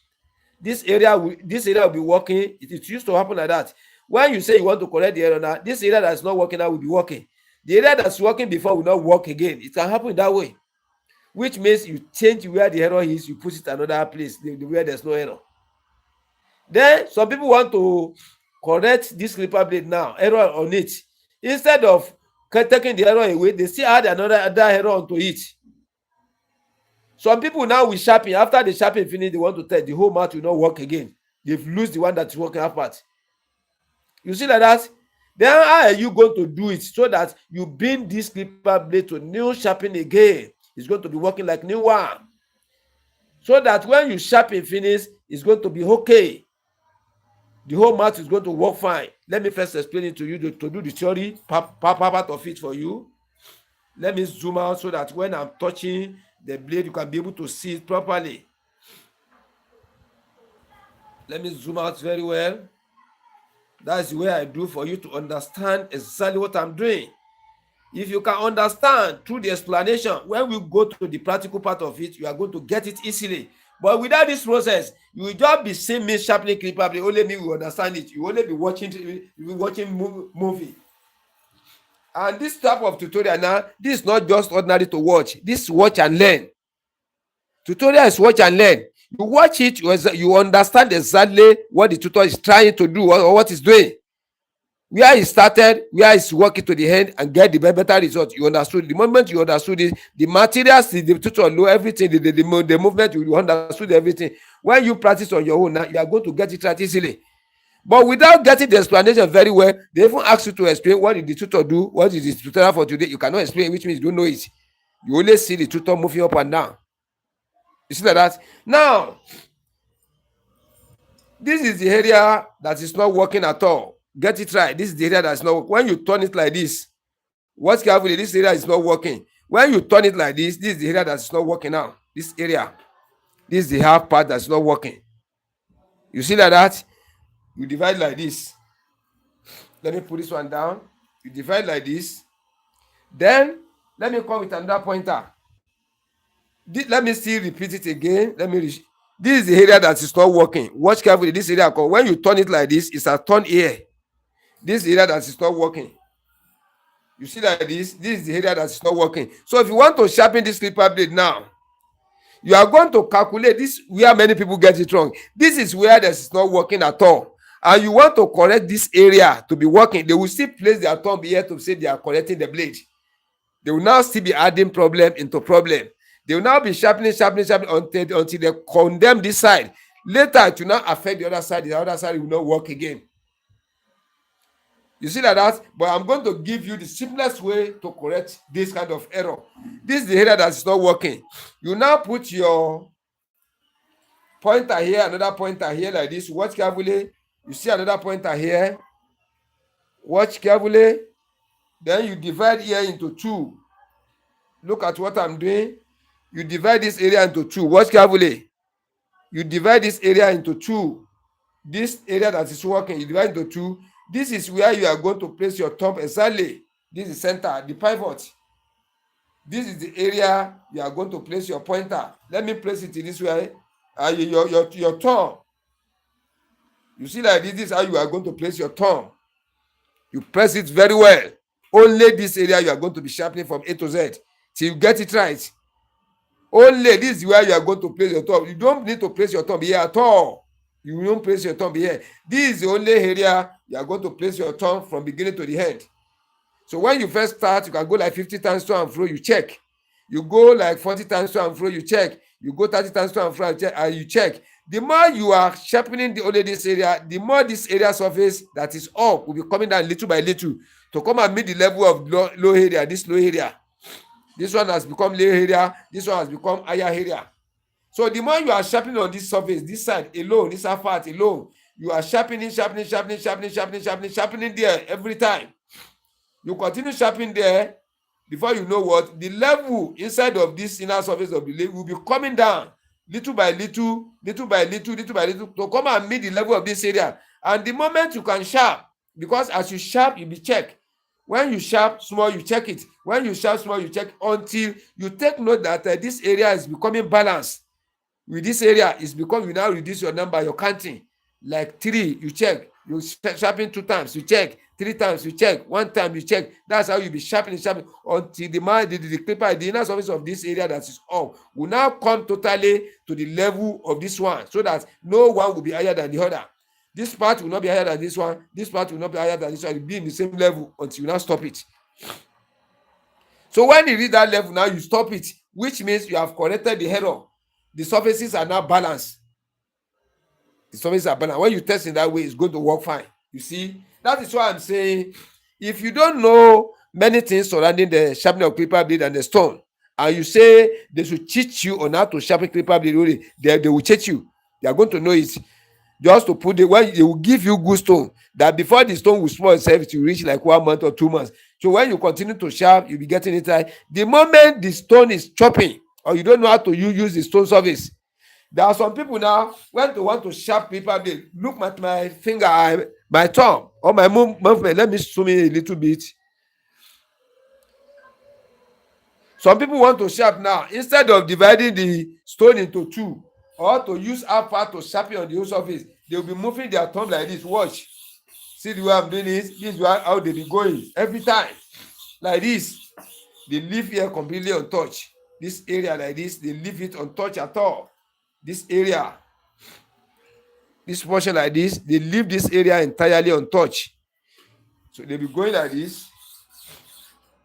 This area will be working. It used to happen like that. When you say you want to correct the error now, this area that's not working now will be working. The area that's working before will not work again. It can happen that way, which means you change where the error is, you put it another place where there's no error. Then some people want to correct this clipper blade now, error on it. Instead of taking the error away, they still add another error onto it. Some people now will sharpen. After the sharpen finish, they want to tell the whole mouth will not work again. They've lost the one that's working half part. You see like that? Then how are you going to do it so that you bring this clipper blade to new sharpen again? It's going to be working like new one. So that when you sharpen finish, it's going to be okay. The whole mouth is going to work fine. Let me first explain it to you to do the theory part of it for you. Let me zoom out so that when I'm touching the blade, you can be able to see it properly. Let me zoom out very well. That's the way I do for you to understand exactly what I'm doing. If you can understand through the explanation, when we go to the practical part of it, you are going to get it easily. But without this process, you will just be seeing me sharpening clipper blade. Only me will understand it. You will only be watching movie. And this type of tutorial now, this is not just ordinary to watch. This is watch and learn. Tutorial is watch and learn. You watch it, you understand exactly what the tutor is trying to do or what he's doing. Where he started, where he's working to the end and get the better result. You understood. The moment you understood it, the materials, the tutor know everything, the movement, you understood everything. When you practice on your own now, you are going to get it right easily. But without getting the explanation very well, they even ask you to explain what did the tutor do, what is the tutorial for today. You cannot explain, which means you don't know it. You only see the tutor moving up and down. You see like that? Now, this is the area that is not working at all. Get it right. This is the area that's not working. When you turn it like this, what's carefully, this area is not working. When you turn it like this is the area that's not working now. This area. This is the half part that's not working. You see like that? You divide like this. Let me put this one down. You divide like this. Then, let me come with another pointer. Let me still repeat it again. This is the area that is not working. Watch carefully. This area, when you turn it like this, it's a turn here. This area that is not working. You see like this? This is the area that is not working. So if you want to sharpen this clipper blade now, you are going to calculate this where many people get it wrong. This is where this is not working at all. And you want to correct this area to be working. They will still place their thumb here to say they are correcting the blade. They will now still be adding problem into problem. They will now be sharpening until they condemn this side. Later, it will not affect the other side. The other side will not work again. You see like that? But I'm going to give you the simplest way to correct this kind of error. This is the area that is not working. You now put your pointer here, another pointer here like this. Watch carefully. You see another pointer here. Watch carefully. Then you divide here into two. Look at what I'm doing. You divide this area into two. Watch carefully. You divide this area into two. This area that is working, you divide into two. This is where you are going to place your thumb exactly. This is center, the pivot. This is the area you are going to place your pointer. Let me place it in this way. Your thumb. You see like this is how you are going to place your thumb. You press it very well. Only this area you are going to be sharpening from A to Z till you get it right. Only this is where you are going to place your thumb. You don't need to place your thumb here at all. You don't place your thumb here. This is the only area you are going to place your thumb from beginning to the end. So when you first start, you can go like 50 times to and fro, you check. You go like 40 times to and fro, you check. You go 30 times to and fro, and you check. The more you are sharpening only this area, the more this area surface that is up will be coming down little by little to come and meet the level of low area, this low area. This one has become low area, this one has become higher area. So the more you are sharpening on this surface, this side alone, this part alone, you are sharpening there every time. You continue sharpening there, before you know what, the level inside of this inner surface of the blade will be coming down little by little to come and meet the level of this area. And the moment you can sharp, because as you sharp, you be check. When you sharp small, you check it. When you sharp small, you check until you take note that this area is becoming balanced. With this area, it's because you now reduce your number, your counting. Like 3, you check. You sharpen 2 times, you check. 3 times, you check. 1 time, you check. That's how you be sharpening until the clipper, the inner surface of this area that is up, will now come totally to the level of this one, so that no one will be higher than the other. This part will not be higher than this one. This part will not be higher than this one. It will be in the same level until you now stop it. So when you reach that level, now you stop it, which means you have corrected the error. The surfaces are now balanced. The surfaces are balanced. When you test in that way, it's going to work fine. You see, that is why I'm saying, if you don't know many things surrounding the sharpening of clipper blade and the stone, and you say they should teach you on how to sharpen clipper blade, they will teach you. They are going to know it. Just to put it, when they will give you good stone, that before the stone will spoil itself, it will reach like 1 month or 2 months. So when you continue to sharp, you'll be getting it right. The moment the stone is chopping, or you don't know how to use the stone surface, there are some people now, when they want to sharp paper blade, look at my finger, my thumb, or my movement. Let me zoom in a little bit. Some people want to sharp now, instead of dividing the stone into 2, or to use half part to sharpen on the whole surface, they will be moving their thumb like this. Watch. See the way I'm doing this? This is how they be going. Every time. Like this. They leave here completely untouched. This area like this, they leave it untouched at all. This area. This portion like this, they leave this area entirely untouched. So they be going like this.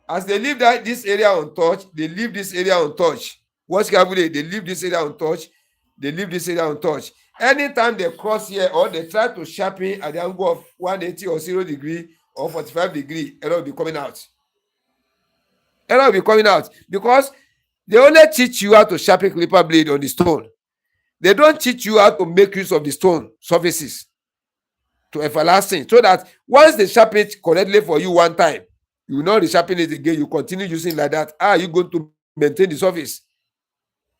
As they leave this area untouched, they leave this area untouched. Watch carefully. They leave this area untouched. They leave this area untouched. Anytime they cross here or they try to sharpen at the angle of 180 or 0 degree or 45 degree, error will be coming out. Error will be coming out because they only teach you how to sharpen clipper blade on the stone. They don't teach you how to make use of the stone surfaces to everlasting, so that once they sharpen it correctly for you one time, you will not resharpen it again. You continue using like that. How are you going to maintain the surface?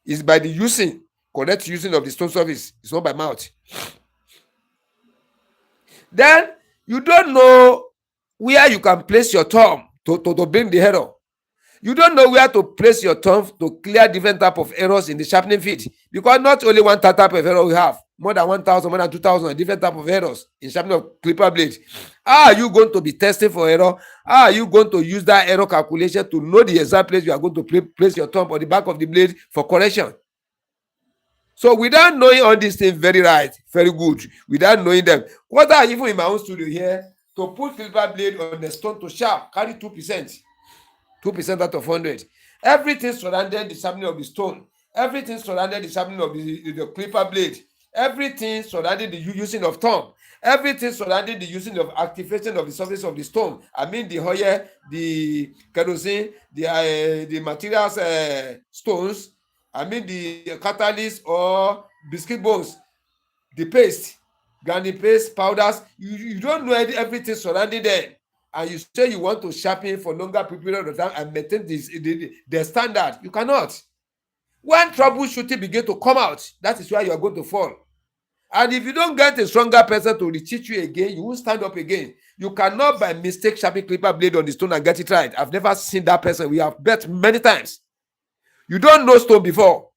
It's by the correct using of the stone surface. It's not by mouth. Then you don't know where you can place your thumb to bring the error. You don't know where to place your thumb to clear different type of errors in the sharpening feed, because not only one type of error we have, more than 1,000, more than 2,000 different type of errors in sharpening of clipper blade. How are you going to be testing for error? How are you going to use that error calculation to know the exact place you are going to place your thumb on the back of the blade for correction? So without knowing all these things very right, very good, without knowing them, what I even in my own studio here, to put clipper blade on the stone to sharp, carry 2%. 2% out of 100. Everything surrounded the sharpening of the stone. Everything surrounded the sharpening of the clipper blade. everything surrounding the using of thumb, everything surrounding the using of activation of the surface of the stone. I mean the oil, the kerosene, the materials, stones. I mean the catalyst or biscuit bones, the paste, grinding paste, powders. You don't know everything surrounding them, and you say you want to sharpen for longer period of time and maintain the standard. You cannot. When troubleshooting begin to come out, that is why you are going to fall. And if you don't get a stronger person to teach you again, you won't stand up again. You cannot by mistake sharpen clipper blade on the stone and get it right. I've never seen that person. We have bet many times. You don't know stone before.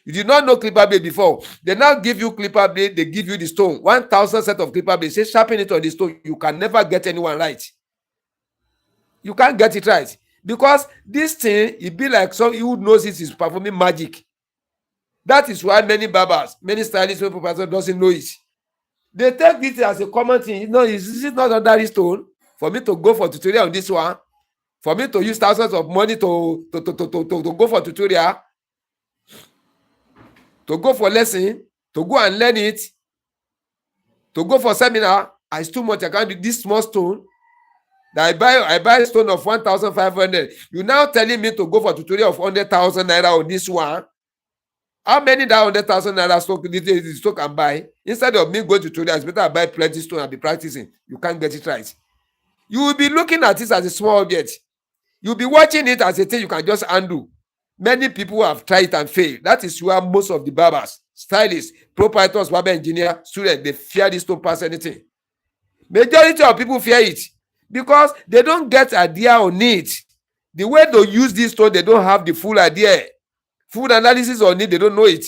You did not know clipper blade before. They now give you clipper blade, they give you the stone. 1,000 set of clipper blade. Say sharpen it on the stone. You can never get anyone right. You can't get it right. Because this thing, it be like some who knows it is performing magic. That is why many barbers, many stylists, people doesn't know it. They take it as a common thing. You know, is it not ordinary stone for me to go for tutorial on this one? For me to use thousands of money to go for tutorial, to go for lesson, to go and learn it, to go for seminar. It's too much. I can't do this small stone. That I buy a stone of 1,500. You now telling me to go for tutorial of 100,000 naira on this one? How many that 100,000 naira stone can buy? Instead of me going to tutorial, it's better I buy plenty stone and be practicing. You can't get it right. You will be looking at this as a small object. You'll be watching it as a thing you can just undo. Many people have tried it and failed. That is where most of the barbers, stylists, proprietors, barber engineer, students, they fear this stone past anything. Majority of people fear it because they don't get idea on it. The way they use this stone, they don't have the full idea. Full analysis on it, they don't know it.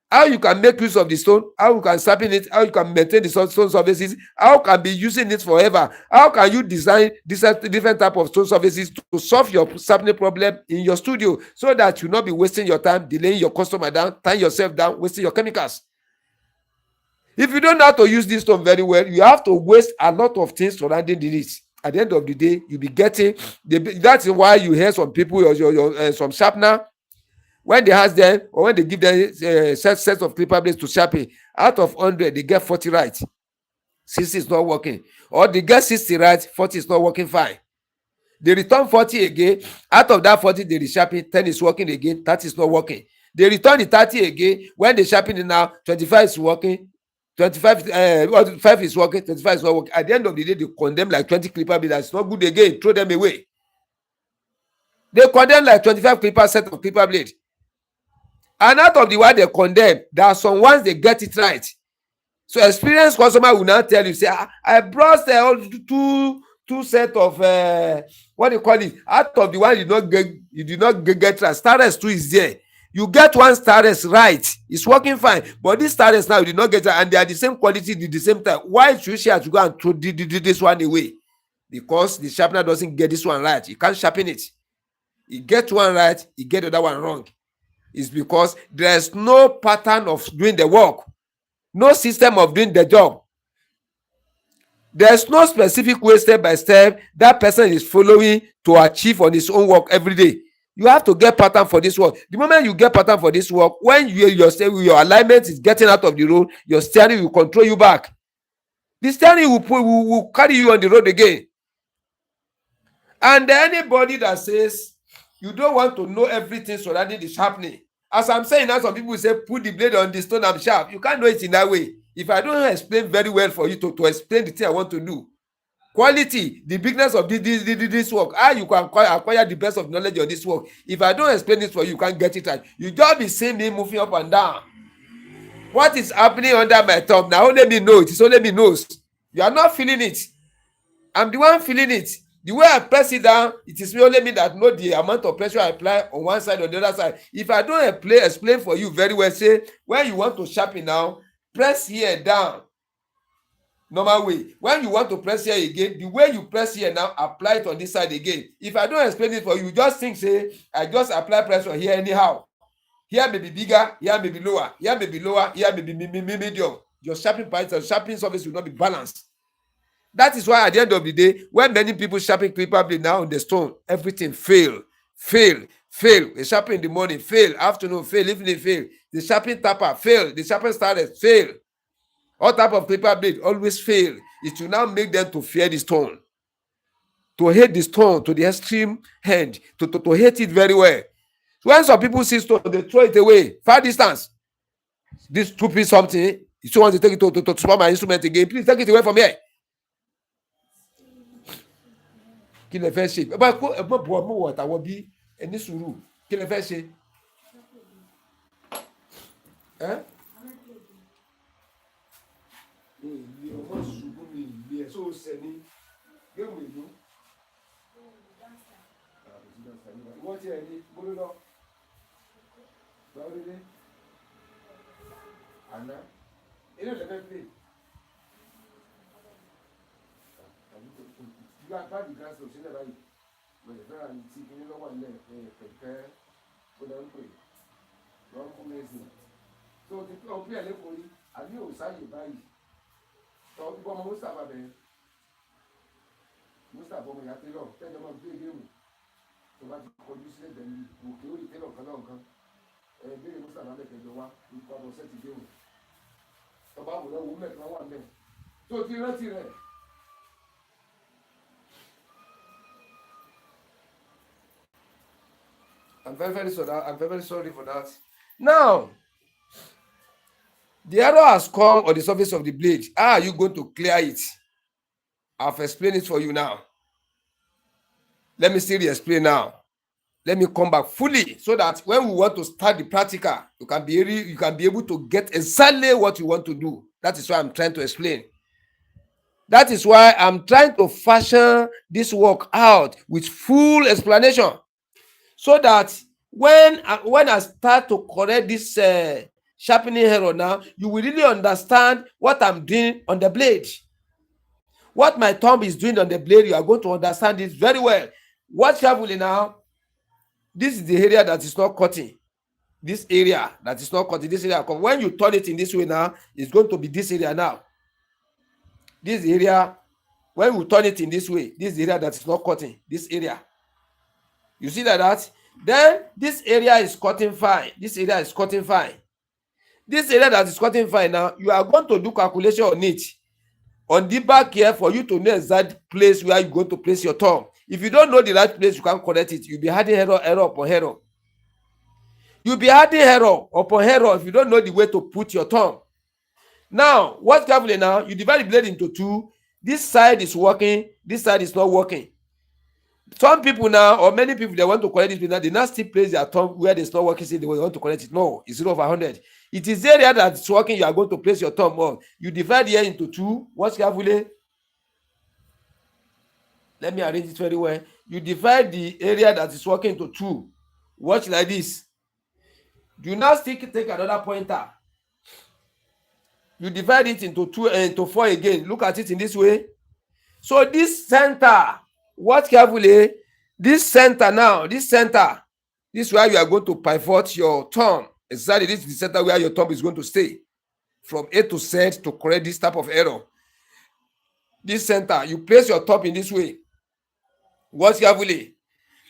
How you can make use of the stone, how you can sharpen it, how you can maintain the stone surfaces, how you can be using it forever, how can you design different type of stone surfaces to solve your sharpening problem in your studio so that you not be wasting your time, delaying your customer down, tying yourself down, wasting your chemicals. If you don't know how to use this stone very well, you have to waste a lot of things surrounding it. At the end of the day, you'll be getting that's why you hear some people, some sharpener, when they ask them or when they give them sets of clipper blades to sharpen, out of 100 they get 40 right, 60 is not working, or they get 60 right, 40 is not working fine. They return 40 again, out of that 40 they resharpen, 10 is working again, 30 is not working. They return the 30 again, when they sharpen it now, 25 is working, 5 is working, 25 is not working. At the end of the day, they condemn like 20 clipper blades. That's not good again. Throw them away. They condemn like 25 clipper set of clipper blade. And out of the one they condemn, there are some ones they get it right. So experienced customer will now tell you, say, I brought two set of what do you call it? Out of the one you did not get right. Starrest 2 is there. You get one Starrest right, it's working fine. But this Starrest now you did not get right, and they are the same quality, the same time. Why should you have to go and throw this one away? Because the sharpener doesn't get this one right. You can't sharpen it. You get one right, you get the other one wrong. It's because there's no pattern of doing the work, no system of doing the job. There's no specific way, step by step, that person is following to achieve on his own work every day. You have to get pattern for this work. The moment you get pattern for this work, when your alignment is getting out of the road, your steering will control you back. The steering will carry you on the road again. And anybody that says you don't want to know everything surrounding the sharpening, as I'm saying now, some people say put the blade on the stone and sharp. You can't know it in that way. If I don't explain very well for you to explain the thing I want to do, quality, the bigness of this work, how you can acquire the best of knowledge of this work. If I don't explain it for you, you can't get it right. You just be seeing me moving up and down. What is happening under my thumb? Now only me know it. It's only me knows. You are not feeling it. I'm the one feeling it. The way I press it down, it is only me that know the amount of pressure I apply on one side or the other side. If I don't explain for you very well, say when you want to sharpen now, press here down. Normal way. When you want to press here again, the way you press here now, apply it on this side again. If I don't explain it for you, just think, say, I just apply pressure here anyhow. Here may be bigger, here may be lower, here may be lower, here may be medium. Your sharpening part, your sharpening surface will not be balanced. That is why at the end of the day, when many people sharpen clipper blade now on the stone, everything fail. fail. The sharpen in the morning, fail. Afternoon, fail. Evening, fail. The sharpen tapper, fail. The sharpen started, fail. All type of clipper blade always fail. It will now make them to fear the stone, to hate the stone to the extreme end, to hate it very well. When some people see stone, they throw it away, far distance. This stupid something, you still want to take it to swap my instrument again, please take it away from here. Kí lẹ fẹ́ ṣe? Ẹ bá kó ẹ̀gbọ́n bọ̀ ọmọ wọ̀ tàwọn bí ẹni sùúrù. Kí lẹ fẹ́ ṣe? Ilé ọmọ ṣubú mi ilé ẹ̀ tó ṣẹ ní géèmù ìlú. Wọ́n ti ẹ̀ ní gbóló lọ. Báwo lé dé? Àná. Ilé ìlẹ́fẹ́ pè. Báàgì gáàsì ò sílẹ̀ báyìí. Bẹ̀rẹ̀ fẹ́ràn ní tí kíní lọ́wọ́ ilẹ̀ kẹ̀kẹ́ ó lọ ń pè lọ́n kú lẹ́sìn. Tó o ti pé ọ̀pẹ́ ẹ̀ lẹ́kọ̀ọ́ rí, àbí ò sáyè báyìí. Tọ́ gbọ́ ọmọ Mustapha bẹ̀rẹ̀. Mustapha ọmọ ìyá tẹ́lọ̀ tẹ́jọ́ máa gbé géèmù. Tó bá ti kọjú sílẹ̀ bẹ̀rẹ̀ òkè ó lè tẹ́lọ̀ kan náà kan. Béèrè Mustapha lẹ́kẹ̀jọ wá nípa ọmọ sẹ́ẹ̀tì géèmù. Tọ́ba àwòrán wo mẹ́ta wà mẹ́. Tó o ti rántí rẹ̀. I'm very sorry. I'm very sorry for that. Now, the error has come on the surface of the blade. How are you going to clear it? I've explained it for you now. Let me still explain now. Let me come back fully so that when we want to start the practical, you can be able to get exactly what you want to do. That is why I'm trying to explain. That is why I'm trying to fashion this work out with full explanation. So that when I start to correct this sharpening error now, you will really understand what I'm doing on the blade. What my thumb is doing on the blade, you are going to understand it very well. Watch carefully now. This is the area that is not cutting. This area that is not cutting. This area. When you turn it in this way now, it's going to be this area now. This area, when we turn it in this way, this is the area that is not cutting. This area. You see that? Then this area is cutting fine. This area is cutting fine. This area that is cutting fine now, you are going to do calculation on it. On the back here for you to know exact place where you're going to place your thumb. If you don't know the right place, you can't correct it. You'll be adding error upon error. You'll be adding error upon error if you don't know the way to put your thumb. Now, watch carefully now. You divide the blade into two. This side is working. This side is not working. Some people now, or many people, they want to correct it now. They now still place their thumb where it's not working. Say they want to correct it. No, it's 0 over 100. It is the area that is working. You are going to place your thumb on. You divide here into two. Watch carefully. Let me arrange it very well. You divide the area that is working into two. Watch like this. You now still take another pointer. You divide it into two and into four again. Look at it in this way. So this center, watch carefully. This center now, this center, this is where you are going to pivot your thumb. Exactly, this is the center where your thumb is going to stay. From A to Z to correct this type of error. This center, you place your thumb in this way. Watch carefully.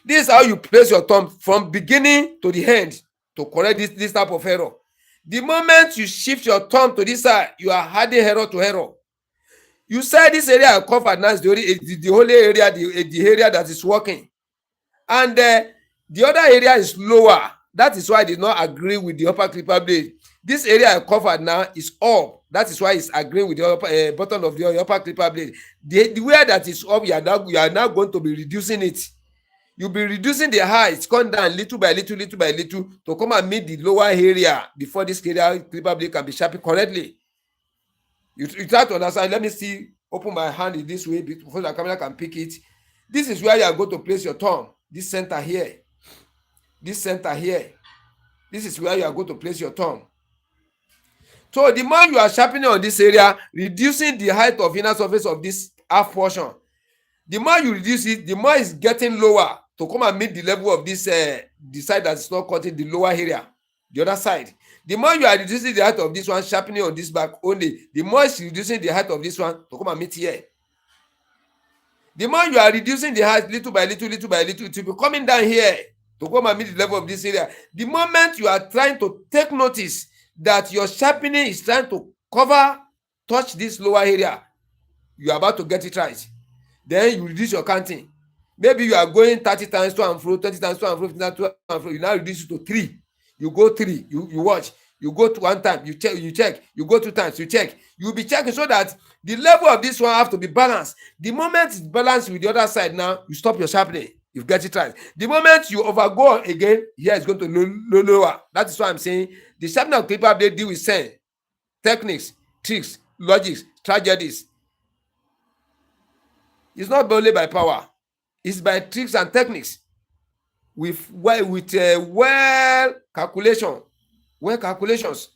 This is how you place your thumb from beginning to the end to correct this type of error. The moment you shift your thumb to this side, you are adding error to error. You said this area I covered now is the whole area, the area that is working. And the other area is lower. That is why I did not agree with the upper clipper blade. This area I covered now is up. That is why it's agreeing with the upper, bottom of the upper clipper blade. The way that is up, you are now going to be reducing it. You'll be reducing the height, come down little by little to come and meet the lower area before this area clipper blade can be sharpened correctly. You try to understand. Let me see. Open my hand in this way before the camera can pick it. This is where you are going to place your thumb. This center here. This center here. This is where you are going to place your thumb. So the more you are sharpening on this area, reducing the height of inner surface of this half portion, the more you reduce it, the more it's getting lower to come and meet the level of this the side that is not cutting the lower area, the other side. The more you are reducing the height of this one, sharpening on this back only, the more it's reducing the height of this one to come and meet here. The more you are reducing the height little by little, it will be coming down here. to come and meet the level of this area. The moment you are trying to take notice that your sharpening is trying to touch this lower area, you are about to get it right. Then you reduce your counting. Maybe you are going 30 times to and fro, 20 times to and fro, 50 times to and fro. You now reduce it to 3. You go 3, you watch. You go to 1 time, you check. You go 2 times, you check. You'll be checking so that the level of this one have to be balanced. The moment it's balanced with the other side now, you stop your sharpening. You get it right. The moment you overgo again, here it's going to lower. That is why I'm saying the sharpening of clipper blade deal with sense, techniques, tricks, logics, tragedies. It's not only by power, it's by tricks and techniques with well calculations.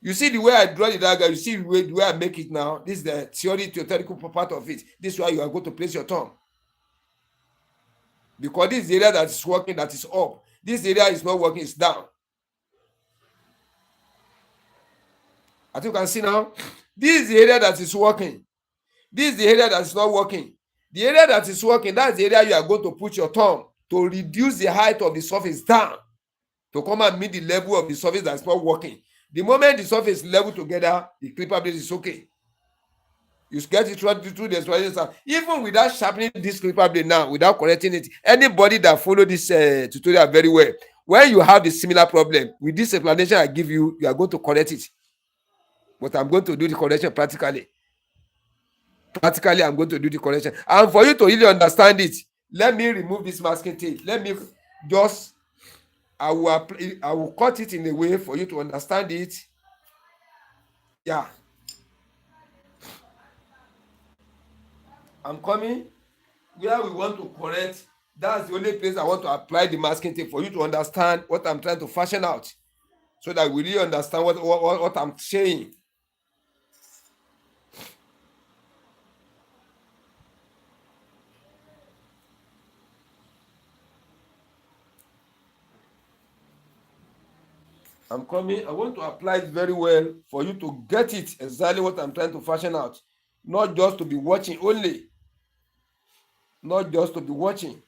You see the way I draw the diagram, you see the way I make it now. This is the theoretical part of it. This is why you are going to place your thumb. Because this is the area that is working, that is up. This area is not working, it's down. I think you can see now. This is the area that is working. This is the area that is not working. The area that is working, that's the area you are going to put your thumb to reduce the height of the surface down to come and meet the level of the surface that's not working. The moment the surface level together, the clipper blade is okay. You get it through the explanation. Even without sharpening this clipper blade now, without correcting it, anybody that follow this tutorial very well, when you have a similar problem, with this explanation I give you, you are going to correct it. But I'm going to do the correction practically. I'm going to do the correction. And for you to really understand it, let me remove this masking tape. Let me just, I will cut it in a way for you to understand it. Yeah. I'm coming where we want to correct. That's the only place I want to apply the masking tape for you to understand what I'm trying to fashion out, so that we really understand what I'm saying. I'm coming. I want to apply it very well for you to get it exactly what I'm trying to fashion out. Not just to be watching only. Not just to be watching.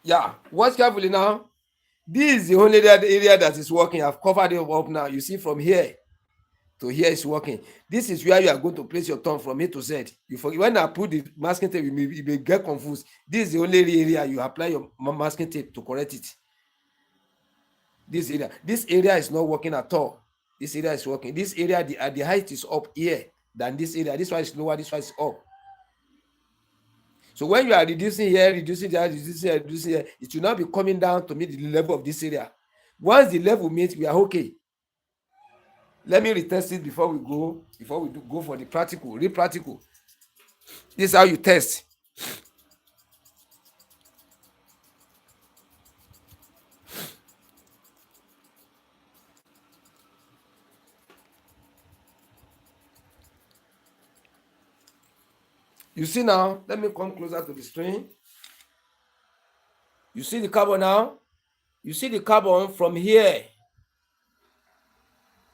Yeah, watch carefully now. This is the only area that is working. I've covered it up now. You see from here to here is working. This is where you are going to place your thumb from A to Z. You forget when I put the masking tape, you may get confused. This is the only area you apply your masking tape to correct it. This area is not working at all. This area is working. This area, the height is up here than this area. This one is lower. This one is up. So when you are reducing here, reducing there, reducing here, it will now be coming down to meet the level of this area. Once the level meets, we are okay. Let me retest it before we go for the practical, real practical. This is how you test. You see now, let me come closer to the screen. You see the carbon now? You see the carbon from here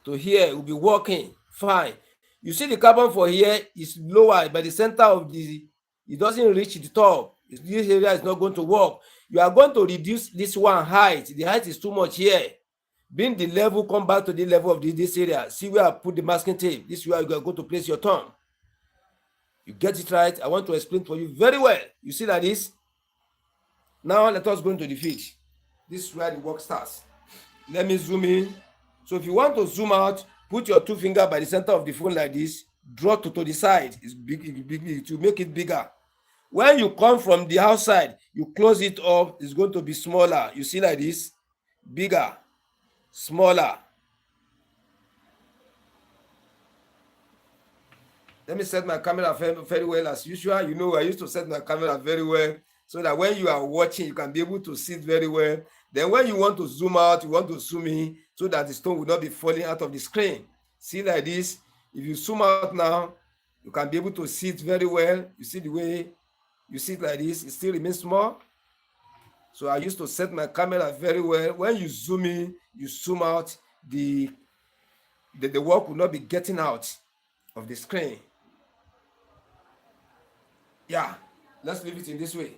to here will be working fine. You see the carbon for here is lower by the center of it doesn't reach the top. This area is not going to work. You are going to reduce this one height. The height is too much here. Bring the level, come back to the level of this area. See where I put the masking tape. This is where you are going to place your thumb. You get it right. I want to explain for you very well. You see like this? Now let us go into the field. This is where the work starts. Let me zoom in. So if you want to zoom out, put your 2 fingers by the center of the phone like this. Draw to the side. It's big to make it bigger. When you come from the outside, you close it up. It's going to be smaller. You see like this? Bigger, smaller. Let me set my camera very well as usual. You know, I used to set my camera very well so that when you are watching, you can be able to see it very well. Then when you want to zoom out, you want to zoom in so that the stone will not be falling out of the screen. See like this. If you zoom out now, you can be able to see it very well. You see the way you see it like this. It still remains small. So I used to set my camera very well. When you zoom in, you zoom out, the work will not be getting out of the screen. Yeah, let's leave it in this way.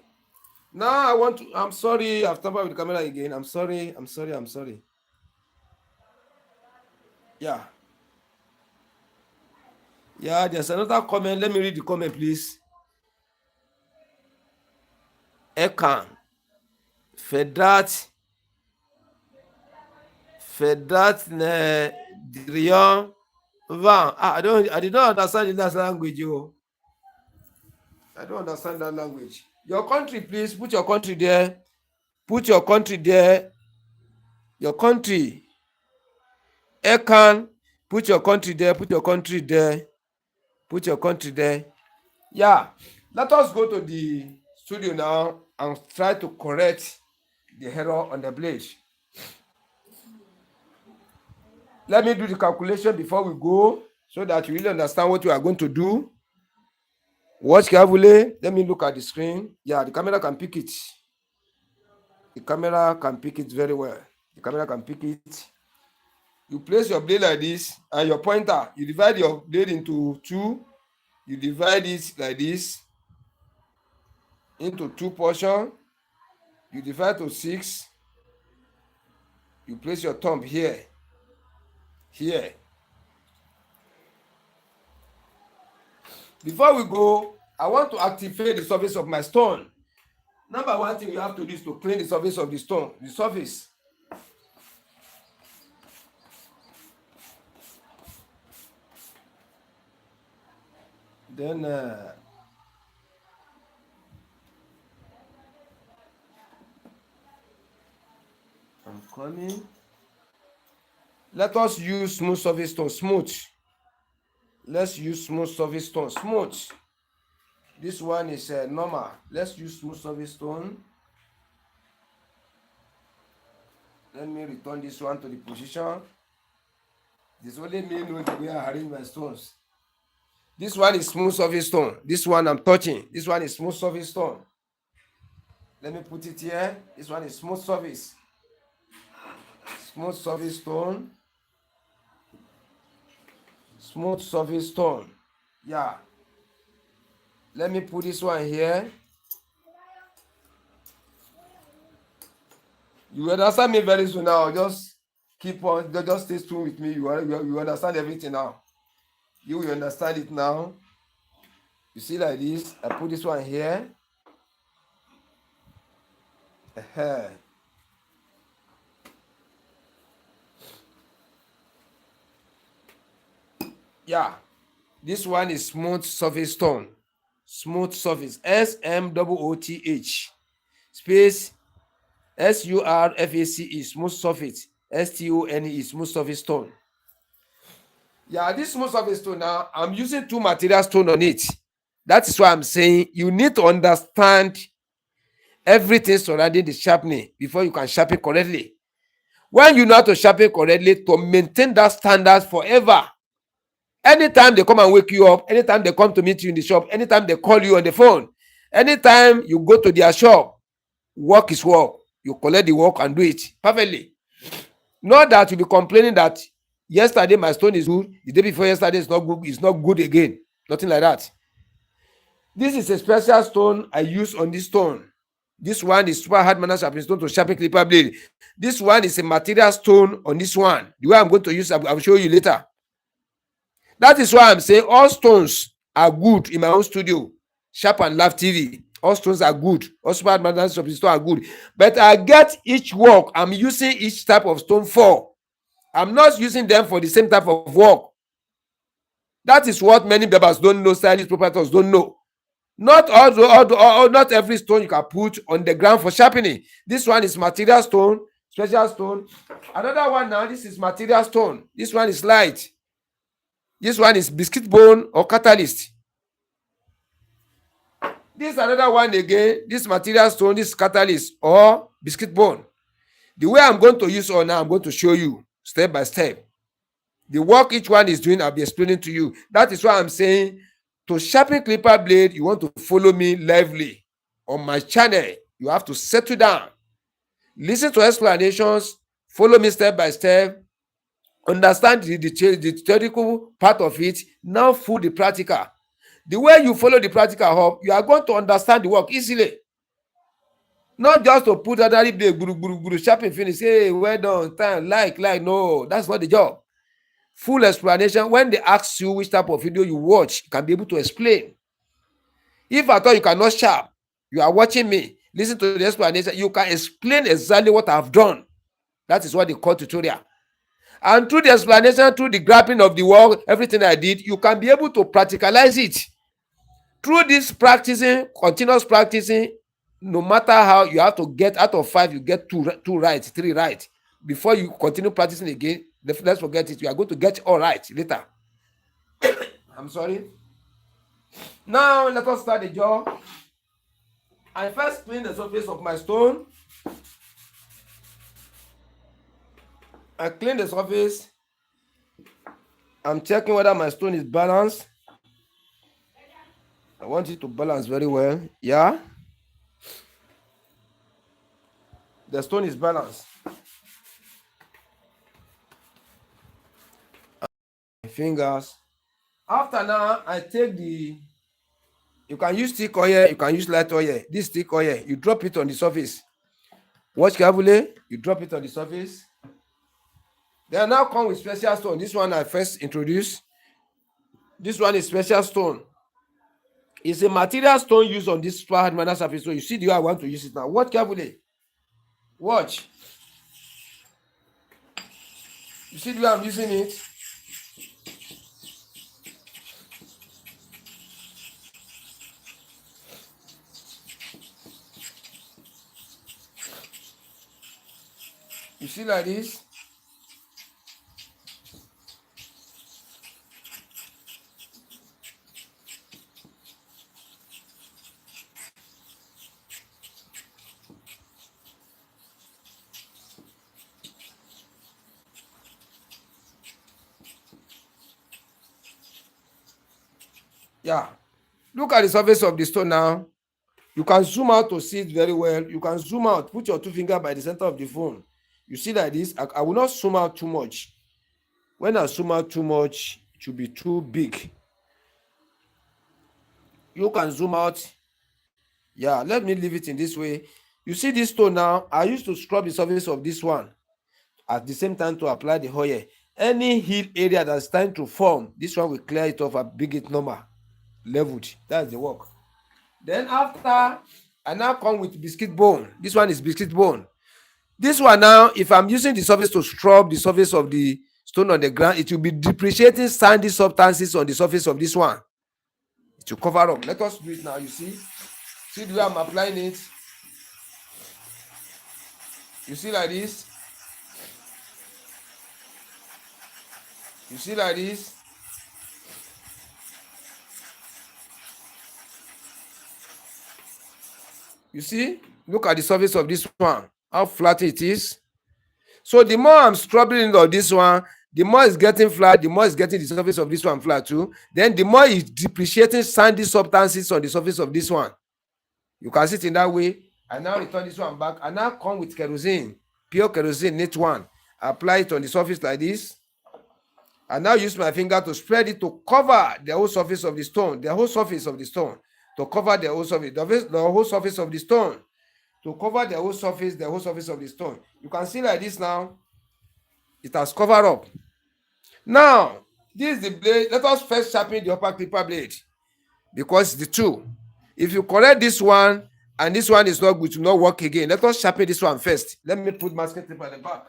Now I'm sorry, I've tampered with the camera again. I'm sorry. Yeah. Yeah, there's another comment. Let me read the comment, please. Ekan Fedat ne Dirion Van. I did not understand that language, yo. I don't understand that language. Your country, please. Put your country there. Your country. Ekan. Put your country there. Yeah. Let us go to the studio now and try to correct the error on the blade. Let me do the calculation before we go so that you really understand what we are going to do. Watch carefully. Let me look at the screen. Yeah, the camera can pick it. The camera can pick it very well. You place your blade like this and your pointer. You divide your blade into two. You divide it like this into two portions. You divide to 6. You place your thumb here. Before we go, I want to activate the surface of my stone. Number one thing you have to do is to clean the surface of the stone, the surface. Then I'm coming. Let us use smooth surface stone, smooth. Let's use smooth surface stone, smooth. This one is normal. Let's use smooth surface stone. Let me return this one to the position. This only me know the way I arrange my stones. This one is smooth surface stone. This one I'm touching. This one is smooth surface stone. Let me put it here. This one is smooth surface. Smooth surface stone. Smooth surface stone. Yeah. Let me put this one here. You understand me very soon now. Just keep on. Just stay tuned with me. You understand everything now. You will understand it now. You see like this. I put this one here. Yeah. This one is smooth surface stone. Smooth surface. SMOOTH. Space SURFACE. Smooth surface. STONE. Smooth surface stone. Yeah, this smooth surface stone now, I'm using 2 material stone on it. That is why I'm saying you need to understand everything surrounding the sharpening before you can sharpen correctly. When you know how to sharpen correctly, to maintain that standard forever. Anytime they come and wake you up, anytime they come to meet you in the shop, anytime they call you on the phone, anytime you go to their shop, work is work. You collect the work and do it perfectly. Not that you'll be complaining that yesterday my stone is good, the day before yesterday is not good, it's not good again. Nothing like that. This is a special stone I use on this stone. This one is super hard manner sharpening stone to sharpen clipper blade. This one is a material stone on this one. The way I'm going to use it, I'll show you later. That is why I'm saying all stones are good in my own studio. Sharp and Laugh TV. All stones are good. All super hard manner sharpening stone are good. But I get each work I'm using each type of stone for. I'm not using them for the same type of work. That is what many barbers don't know, stylist proprietors don't know. Not not every stone you can put on the ground for sharpening. This one is material stone, special stone. Another one now, this is material stone. This one is light. This one is biscuit bone or catalyst. This another one again. This material stone, this catalyst or biscuit bone. The way I'm going to use all now, I'm going to show you step by step. The work each one is doing, I'll be explaining to you. That is why I'm saying to sharpen clipper blade, you want to follow me lively on my channel. You have to settle down, listen to explanations, follow me step by step understand the theoretical part of it, now full the practical. The way you follow the practical up, you are going to understand the work easily. Not just to put ordinary blade, guru, sharpen, finish, hey, well done, time, like, no, that's not the job. Full explanation. When they ask you which type of video you watch, you can be able to explain. If at all you cannot sharp, you are watching me, listen to the explanation, you can explain exactly what I've done. That is what they call tutorial. And through the explanation, through the grappling of the work, everything I did, you can be able to practicalize it. Through this practicing, continuous practicing, no matter how, you have to get out of 5, you get 2 right, 3 right. Before you continue practicing again, let's forget it. You are going to get all right later. I'm sorry. Now, let us start the job. I first clean the surface of my stone. I clean the surface. I'm checking whether my stone is balanced. I want it to balance very well. Yeah. The stone is balanced. My fingers. After now, I take you can use thick oil, you can use light oil. This thick oil, you drop it on the surface. Watch carefully. You drop it on the surface. They now come with special stone. This one I first introduced. This one is special stone. It's a material stone used on this hard manner surface. So you see the way I want to use it now. Watch carefully. Watch. You see the way I'm using it? You see like this? Yeah. Look at the surface of the stone now. You can zoom out to see it very well. You can zoom out. Put your 2 fingers by the center of the phone. You see like this. I will not zoom out too much. When I zoom out too much, it will be too big. You can zoom out. Yeah, let me leave it in this way. You see this stone now? I used to scrub the surface of this one at the same time to apply the oil. Any heel area that's starting to form, this one will clear it off and bring it normal, leveled. That's the work. Then after, I now come with biscuit bone. This one is biscuit bone. This one now, if I'm using the surface to scrub the surface of the stone on the ground, it will be depreciating sandy substances on the surface of this one. It will cover up. Let us do it now. You see? See the way I'm applying it? You see like this? You see like this? You see? Look at the surface of this one. How flat it is. So the more I'm scrubbing on this one, the more it's getting flat, the more it's getting the surface of this one flat too. Then the more it's depreciating sandy substances on the surface of this one. You can see it in that way. I now return this one back. I now come with kerosene, pure kerosene, knit one. Apply it on the surface like this. I now use my finger to spread it to cover the whole surface of the stone, the whole surface of the stone, to cover the whole surface, the whole surface of the stone, to cover the whole surface of the stone. You can see like this now. It has covered up. Now, this is the blade. Let us first sharpen the upper clipper blade because the two. If you correct this one and this one is not good to not work again, let us sharpen this one first. Let me put masking tape at the back.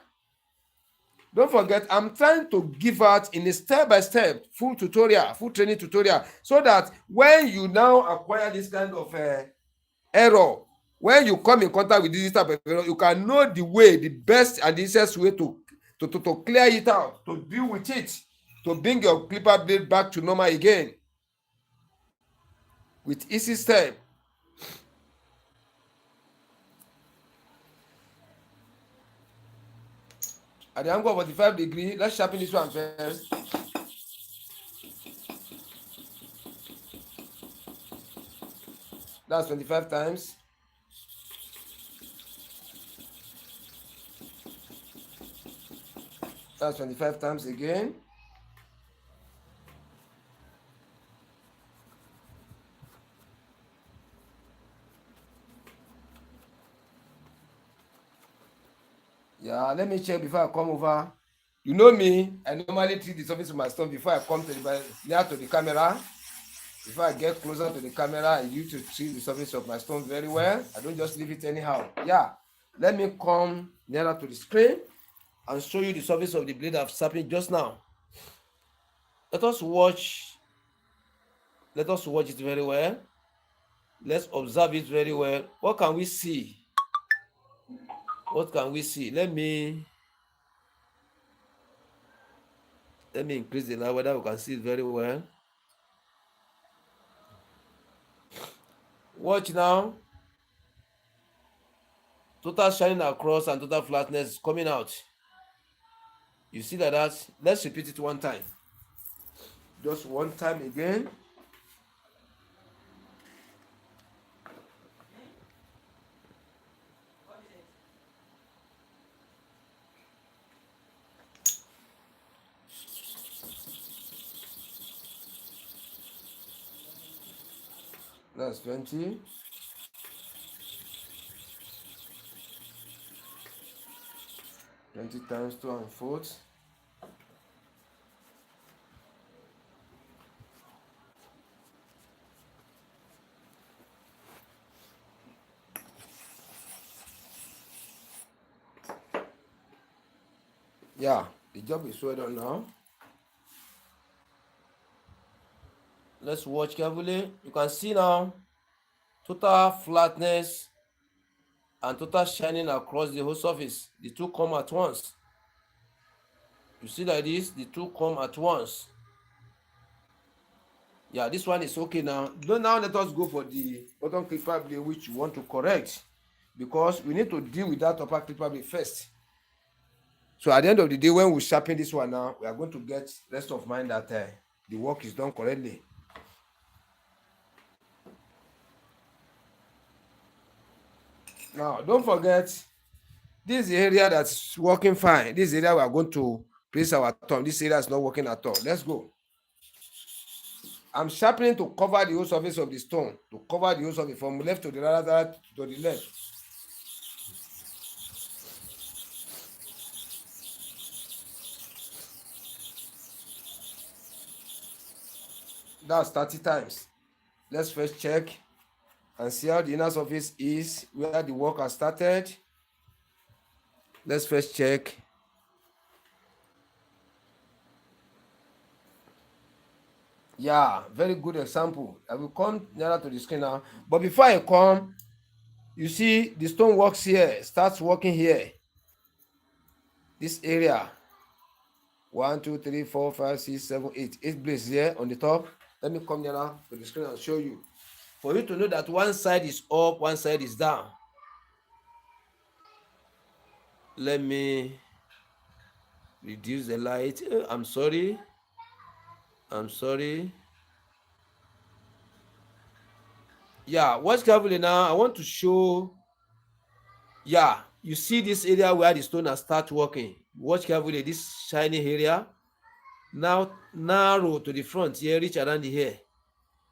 Don't forget, I'm trying to give out in a step-by-step full tutorial, full training tutorial, so that when you now acquire this kind of error, when you come in contact with this type of error, you can know the way, the best and the easiest way to clear it out, to deal with it, to bring your clipper blade back to normal again with easy step. At the angle of 45 degrees, let's sharpen this one first. That's 25 times. That's 25 times again. Yeah, let me check before I come over. You know me, I normally treat the surface of my stone before I come to the near to the camera. Before I get closer to the camera, I use to treat the surface of my stone very well. I don't just leave it anyhow. Yeah, let me come nearer to the screen and show you the surface of the blade I've sharpened just now. Let us watch. Let us watch it very well. Let's observe it very well. What can we see? What can we see? Let me increase the light whether we can see it very well. Watch now. Total shining across and total flatness is coming out. You see that? Let's repeat it one time. Just one time again. That's 20. 20 times 2 and 4. Yeah, the job is well done now. Let's watch carefully. You can see now total flatness and total shining across the whole surface. The two come at once. You see like this, the two come at once. Yeah, this one is okay now. Now let us go for the bottom clipper blade which you want to correct, because we need to deal with that upper clipper blade first. So at the end of the day, when we sharpen this one now, we are going to get rest of mind that the work is done correctly. Now, don't forget, this is the area that's working fine. This area we are going to place our thumb. This area is not working at all. Let's go. I'm sharpening to cover the whole surface of the stone, to cover the whole surface from left to the right to the left. That's 30 times. Let's first check and see how the inner surface is, where the work has started. Let's first check. Yeah, very good example. I will come nearer to the screen now. But before I come, you see the stone works here, starts working here. This area. 1, 2, 3, 4, 5, 6, 7, 8. 8 blades here on the top. Let me come nearer to the screen and show you. For you to know that one side is up, one side is down. Let me reduce the light. I'm sorry. Yeah, watch carefully now. I want to show. Yeah, you see this area where the stone has started working. Watch carefully. This shiny area now narrow to the front here, reach around the hair.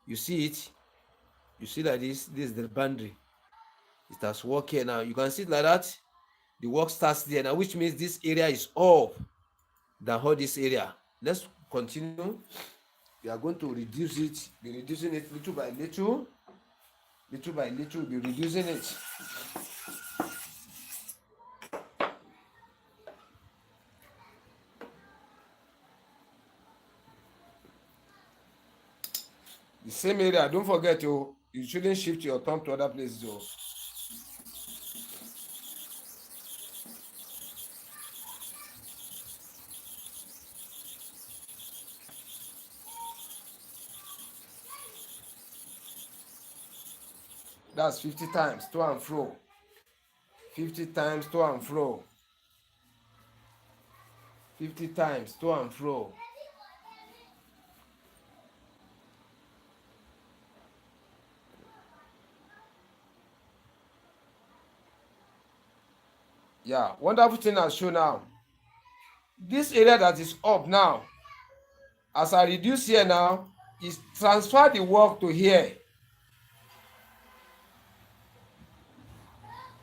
You see it? You see like this? This is the boundary. It has worked here now. You can see it like that. The work starts there now, which means this area is up than all this area. Let's continue. We are going to reduce it, be reducing it little by little. Little by little, be reducing it. The same area, don't forget, you shouldn't shift your thumb to other places. That's 50 times to and fro. 50 times to and fro. 50 times to and fro. Yeah, wonderful thing I show now. this area that is up now, as I reduce here now, is transfer the work to here.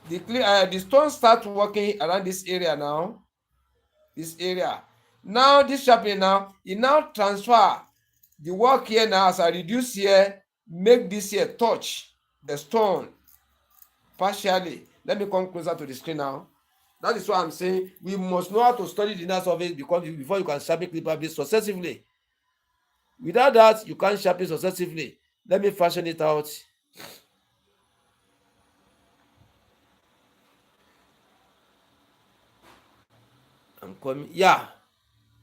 The stone start working around this area now. This area. Now this sharpening now, it now transfer the work here now. As I reduce here, make this here touch the stone partially. Let me come closer to the screen now. That is why I'm saying we must know how to study the inner surface before you can sharpen clipper blade successively. Without that, you can't sharpen successively. Let me fashion it out. I'm coming. Yeah.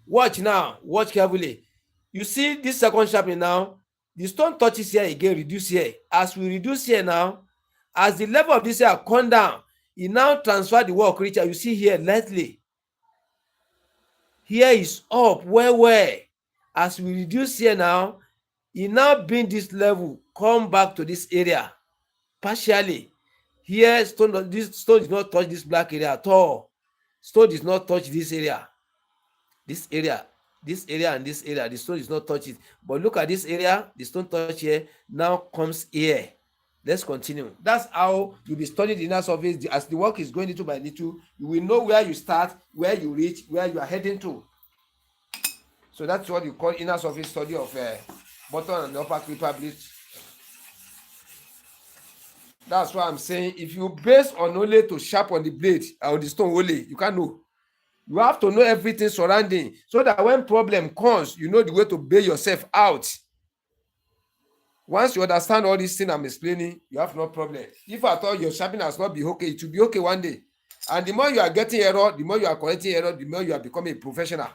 Watch now. Watch carefully. You see this second sharpening now, the stone touches here again, reduce here. As we reduce here now, as the level of this here come down, e now transfer the work reach. You see here lightly. Here is up well. As we reduce here now, e now bring this level come back to this area partially. Here this stone did not touch this black area at all. Stone does not touch this area. This area and this area, the stone is not touch it. But look at this area, the stone touch here, now comes here. Let's continue. That's how you'll be studying the inner surface. As the work is going little by little, you will know where you start, where you reach, where you are heading to. So that's what you call inner surface study of bottom and upper clipper blade. That's why I'm saying if you base on only to sharpen the blade or the stone only, you can't know. You have to know everything surrounding so that when problem comes, you know the way to bail yourself out. Once you understand all these things I'm explaining, you have no problem. If at all your sharpening has not been okay, it will be okay one day. And the more you are getting error, the more you are correcting error, the more you are becoming a professional.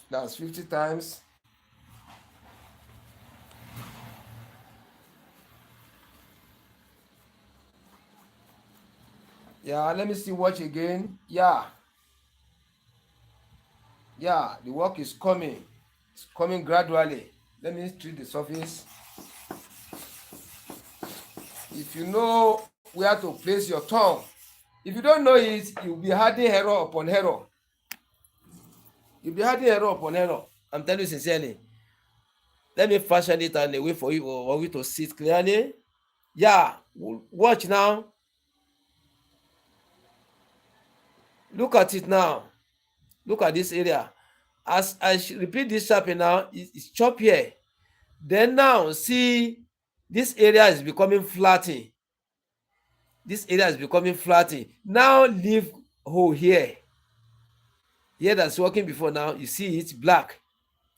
That's 50 times. Yeah, let me see, watch again. Yeah, the work is coming. It's coming gradually. Let me treat the surface. If you know where to place your tongue, if you don't know it, you'll be adding error upon error. You'll be adding error upon error. I'm telling you sincerely. Let me fashion it and a way for you or we to see it clearly. Yeah, watch now. Look at it now. Look at this area. As I repeat this sharpening now, it's chop here. Then now, see, this area is becoming flattened. This area is becoming flattened. Now leave hole here. Here that's working before now, you see it's black.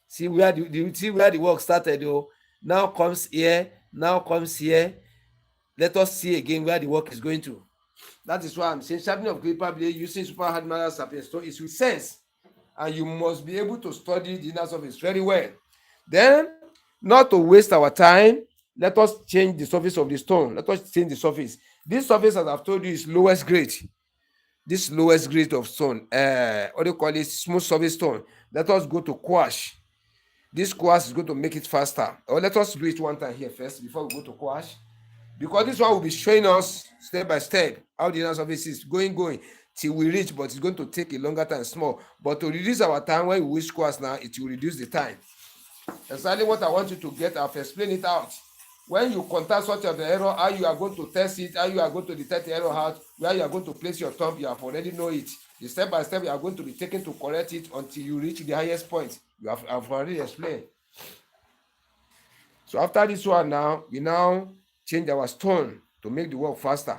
See where the work started though. Now comes here, now comes here. Let us see again where the work is going to. That is why I'm saying sharpening of clipper blade using super hard manual sharpening stone is with sense. And you must be able to study the inner surface very well. Then, not to waste our time, let us change the surface of the stone. Let us change the surface. This surface, as I've told you, is lowest grade. This lowest grade of stone, what do you call it? Smooth surface stone. Let us go to quash. This quash is going to make it faster. Or let us do it one time here first before we go to quash. Because this one will be showing us step by step how the inner surface is going till we reach, but it's going to take a longer time, small. But to reduce our time, when we wish quash now, it will reduce the time. Exactly what I want you to get, I've explained it out. When you contact such of the error, how you are going to test it, how you are going to detect the error out, where you are going to place your thumb, you have already know it. The step by step you are going to be taken to correct it until you reach the highest point. I've already explained. So after this one now, we now change our stone to make the work faster.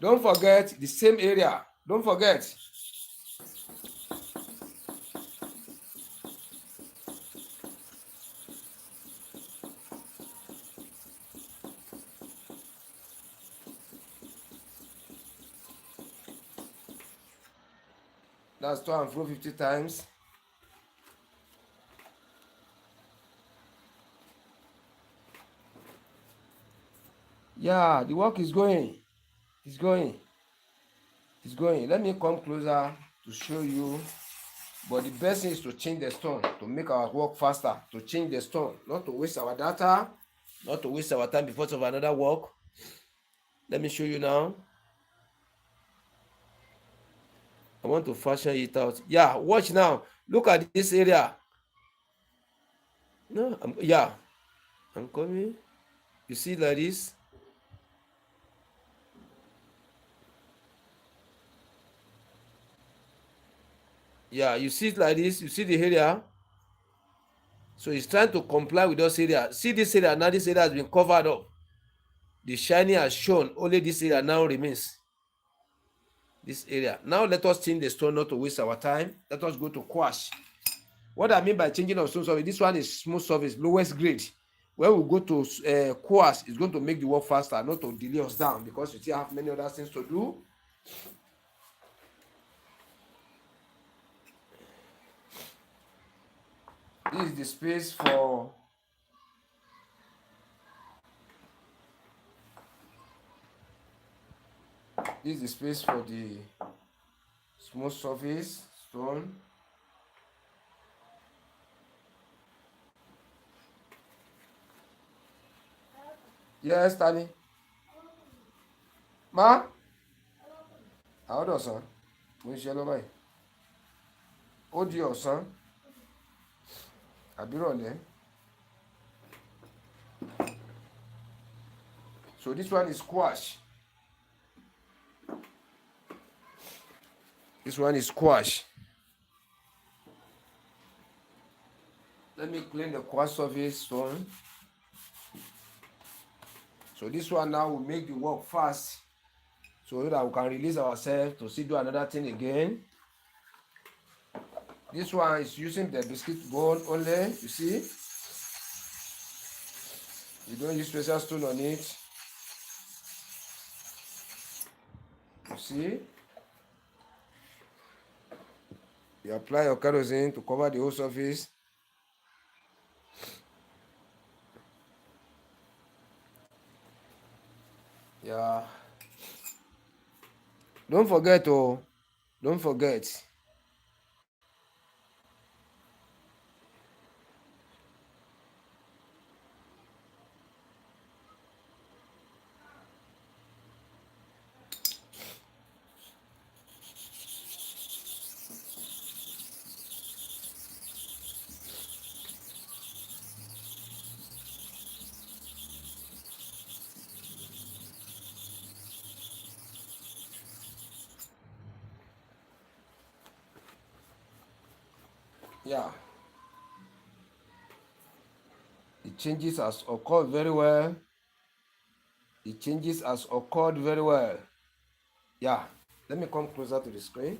Don't forget the same area. Don't forget. That's 2 and 4 50 times. Yeah, the work is going. It's going. It's going. Let me come closer to show you. But the best thing is to change the stone to make our work faster. To change the stone, not to waste our data, not to waste our time because of another work. Let me show you now. I want to fashion it out. Yeah, watch now. Look at this area. No, I'm coming. You see like this? Yeah, you see it like this. You see the area? So it's trying to comply with those area. See this area now, this area has been covered up. The shiny has shown, only this area now remains. This area. Now let us change the stone not to waste our time. Let us go to quash. What I mean by changing of stone surface, this one is smooth surface, lowest grade. When we go to quartz, it's going to make the work faster, not to delay us down because we still have many other things to do. This is the space for the smooth surface stone. Yes, Tani. Ma? How do you mo ń ṣe lọ báyìí. Ó di ọ̀sán àbí ìrọ̀lẹ́. So this one is squash. This one is squash. Let me clean the quartz surface stone. So this one now will make the work fast so that we can release ourselves to see do another thing again. This one is using the biscuit board only, you see. You don't use special stone on it. You see. You apply your kerosene to cover the whole surface. Yeah. Don't forget. Yeah. The changes has occurred very well. Yeah. Let me come closer to the screen.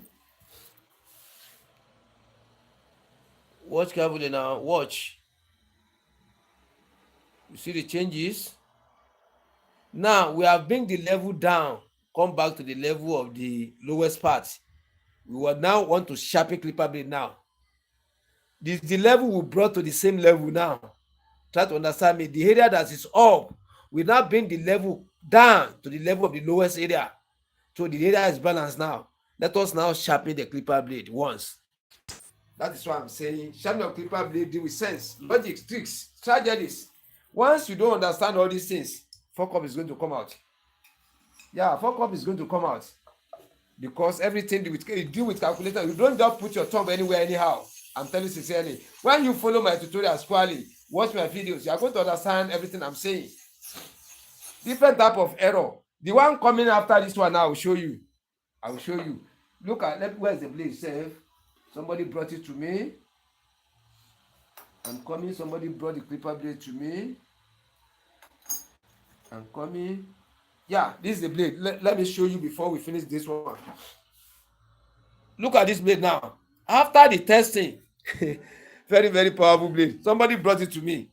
Watch carefully now. Watch. You see the changes? Now we have bring the level down. Come back to the level of the lowest part. We will now want to sharpen clipper blade now. The level we brought to the same level now. Try to understand me. The area that is up, we now bring the level down to the level of the lowest area. So the area is balanced now. Let us now sharpen the clipper blade once. That is why I'm saying sharpen your clipper blade deal with sense, logic, tricks, strategies. Once you don't understand all these things, fuck up is going to come out. Yeah, fuck up is going to come out. Because everything you deal with calculator, you don't just put your thumb anywhere anyhow. I'm telling you sincerely. When you follow my tutorials squarely, watch my videos, you are going to understand everything I'm saying. Different type of error. The one coming after this one now, I will show you. Look at where's the blade itself. Somebody brought it to me. I'm coming. Somebody brought the clipper blade to me. I'm coming. Yeah, this is the blade. Let me show you before we finish this one. Look at this blade now. After the testing, very, very powerful blade. Somebody brought it to me.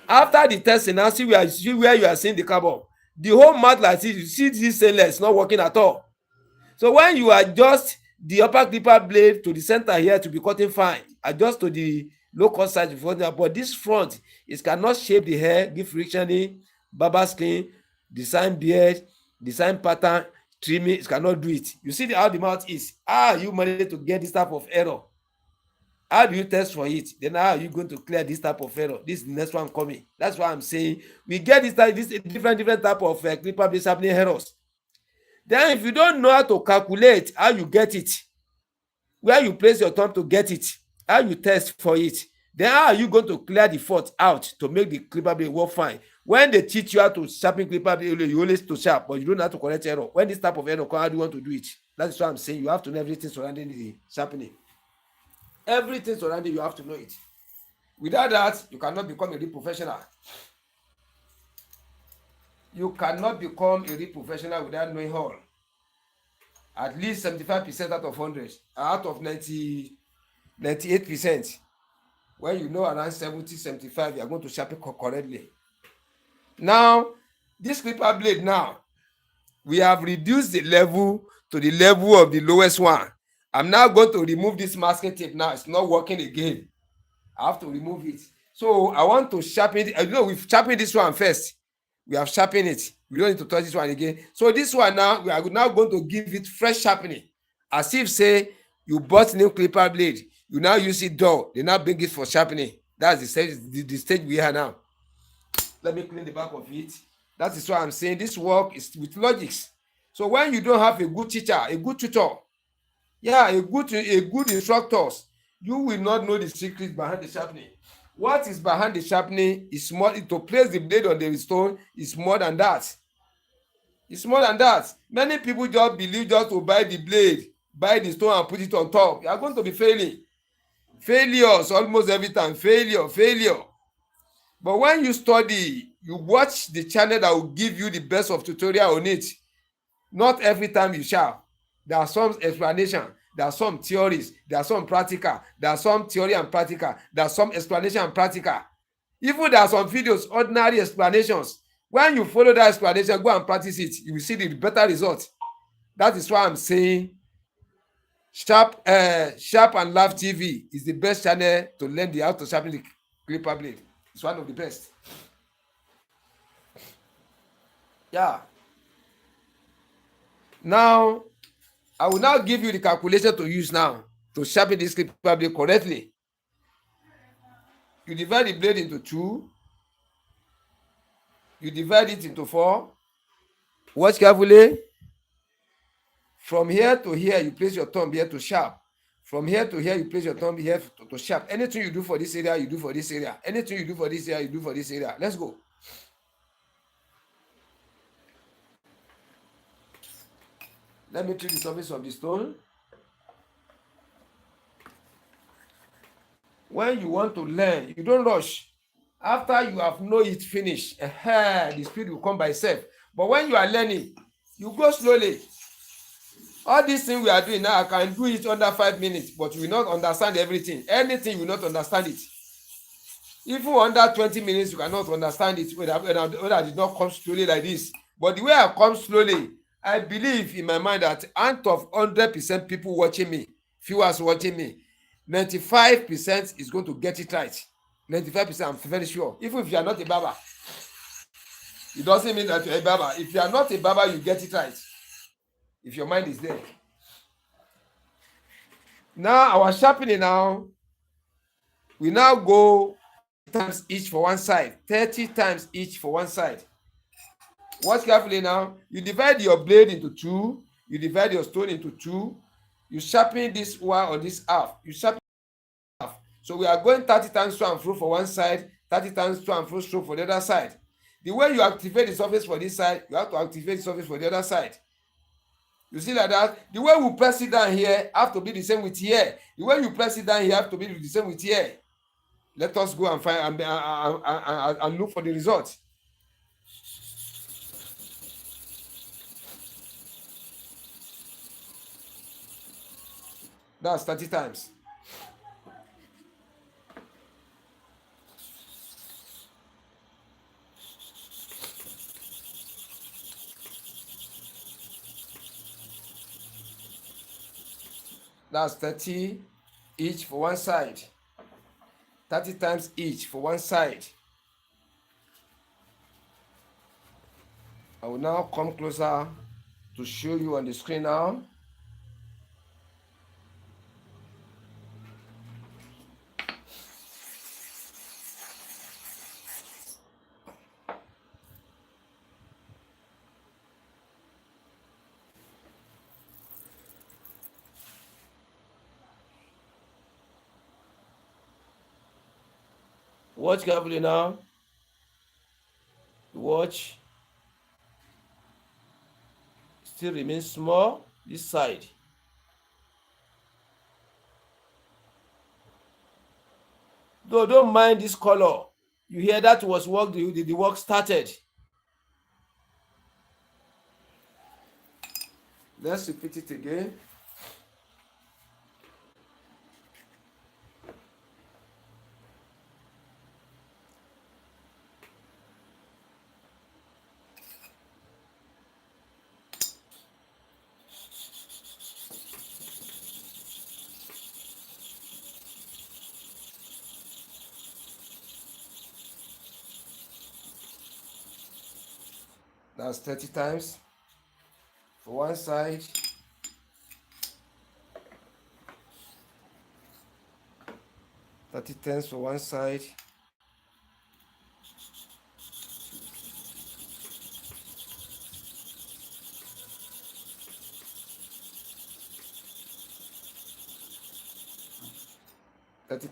After the testing, now see where you are seeing the carbon. The whole mat like this, you see this stainless not working at all. So when you adjust the upper clipper blade to the center here to be cutting fine, adjust to the low cut size before that. But this front, it cannot shape the hair, give frictioning, barber skin, design beard, design pattern, trimming, it cannot do it. You see how the mouth is. How are you managed to get this type of error? How do you test for it? Then how are you going to clear this type of error? This is the next one coming. That's why I'm saying we get this different type of clipper based happening errors. Then if you don't know how to calculate how you get it, where you place your thumb to get it, how you test for it, then how are you going to clear the fault out to make the clipper blade work fine? When they teach you how to sharpen clipper blade, you always to sharp, but you don't know how to correct error. When this type of error comes, how do you want to do it? That's why I'm saying you have to know everything surrounding the sharpening. Everything surrounding, you have to know it. Without that, you cannot become a real professional. You cannot become a real professional without knowing all. At least 75% out of 100, out of 98%. When you know around 70, 75, you are going to sharpen correctly. Now, this clipper blade now, we have reduced the level to the level of the lowest one. I'm now going to remove this masking tape now. It's not working again. I have to remove it. So I want to sharpen it. You know, we've sharpened this one first. We have sharpened it. We don't need to touch this one again. So this one now, we are now going to give it fresh sharpening. As if say you bought new clipper blade, you now use it dull, they now bring it for sharpening. That's the stage we are now. Let me clean the back of it. That is why I'm saying this work is with logics. So when you don't have a good teacher, a good tutor, a good instructors, you will not know the secret behind the sharpening. What is behind the sharpening is more, to place the blade on the stone is more than that. It's more than that. Many people just believe just to buy the blade, buy the stone and put it on top. You are going to be failing. Failures almost every time. Failure. But when you study, you watch the channel that will give you the best of tutorial on it. Not every time you shall. There are some explanation. There are some theories. There are some practical. There are some theory and practical. There are some explanation and practical. Even there are some videos, ordinary explanations. When you follow that explanation, go and practice it. You will see the better result. That is why I'm saying Sharp and Laugh TV is the best channel to learn how to sharpen the clipper blade. It's one of the best. Yeah. Now, I will now give you the calculation to use now to sharpen this clipper blade correctly. You divide the blade into 2. You divide it into 4. Watch carefully. From here to here, you place your thumb here to sharp. From here to here, you place your thumb here to sharp. Anything you do for this area, you do for this area. Anything you do for this area, you do for this area. Let's go. Let me treat the surface of the stone. When you want to learn, you don't rush. After you have know it finish, the speed will come by itself. But when you are learning, you go slowly. All these things we are doing now, I can do it under 5 minutes, but you will not understand everything. Anything, you will not understand it. Even under 20 minutes, you cannot understand it whether it did not come slowly like this. But the way I come slowly, I believe in my mind that out of 100% people watching me, viewers watching me, 95% is going to get it right. 95%, I'm very sure. Even if you are not a barber, it doesn't mean that you're a barber. If you are not a barber, you get it right. If your mind is there. Now, our sharpening now, we now go times each for one side. 30 times each for one side. Watch carefully now. You divide your blade into 2. You divide your stone into 2. You sharpen this one on this half. You sharpen half. So we are going 30 times to and fro for one side, 30 times to and fro stroke for the other side. The way you activate the surface for this side, you have to activate the surface for the other side. You see like that? The way we press it down here have to be the same with here. The way you press it down here have to be the same with here. Let us go and find and look for the result. That's 30 times. That's 30 each for one side. 30 times each for one side. I will now come closer to show you on the screen now. Watch carefully now. Watch. Still remains small this side. Though don't mind this color. You hear that was work, the work started. Let's repeat it again. That's 30 times for one side. 30 times for one side.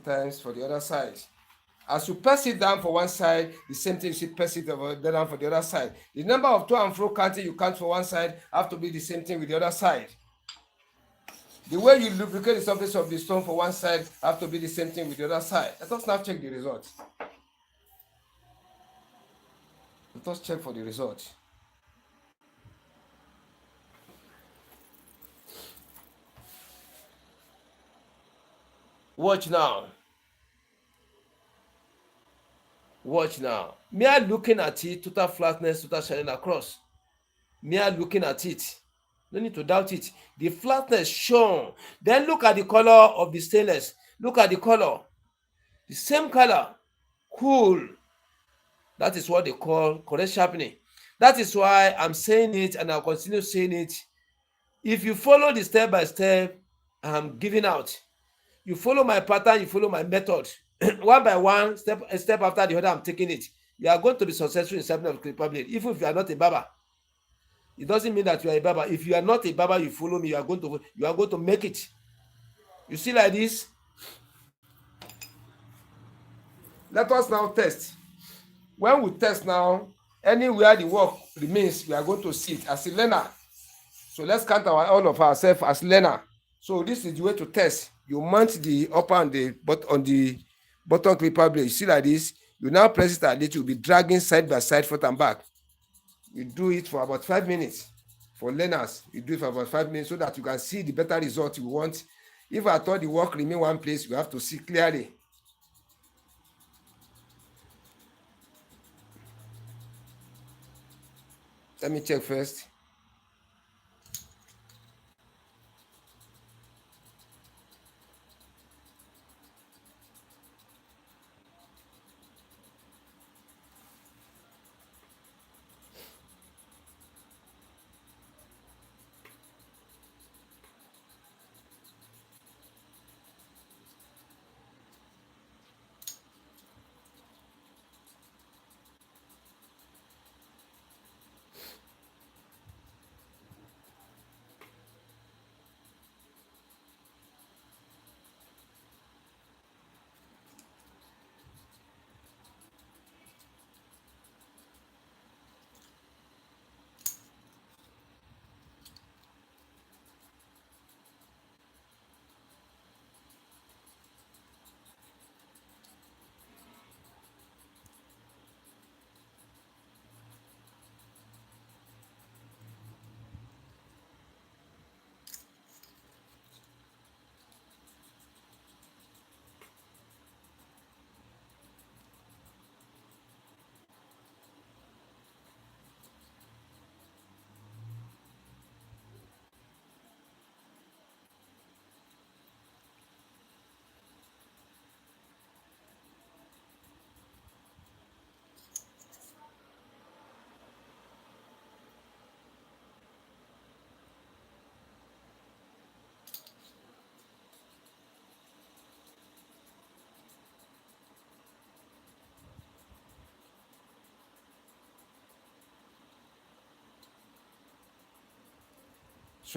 Times for the other side. As you press it down for one side, the same thing you should press it down for the other side. The number of to and fro counting you count for one side have to be the same thing with the other side. The way you lubricate the surface of the stone for one side have to be the same thing with the other side. Let us now check the result. Let us check for the result. Watch now. Watch now. Mere looking at it, total flatness, total shining across. Mere looking at it. No need to doubt it. The flatness shown. Then look at the color of the stainless. Look at the color. The same color. Cool. That is what they call correct sharpening. That is why I'm saying it and I'll continue saying it. If you follow the step by step I'm giving out, you follow my pattern, you follow my method, one by one, step after the other, I'm taking it. You are going to be successful in sharpening of clipper blade, even if you are not a barber. It doesn't mean that you are a barber. If you are not a barber, you follow me, you are going to make it. You see like this? Let us now test. When we test now, anywhere the work remains, we are going to see it as a learner. So let's count all of ourselves as learner. So this is the way to test. You mount the upper and the on the bottom clipper blade. You see like this. You now press it a little. You'll be dragging side by side, front and back. You do it for about 5 minutes. For learners, you do it for about 5 minutes so that you can see the better result you want. If I thought the work remain one place, you have to see clearly. Let me check first.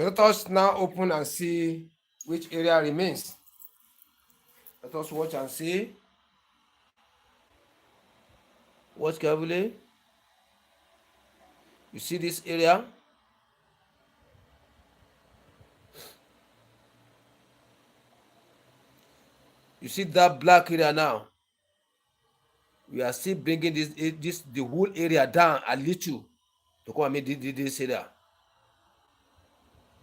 So let us now open and see which area remains. Let us watch and see. Watch carefully. You see this area? You see that black area now? We are still bringing the whole area down a little to come and make this area.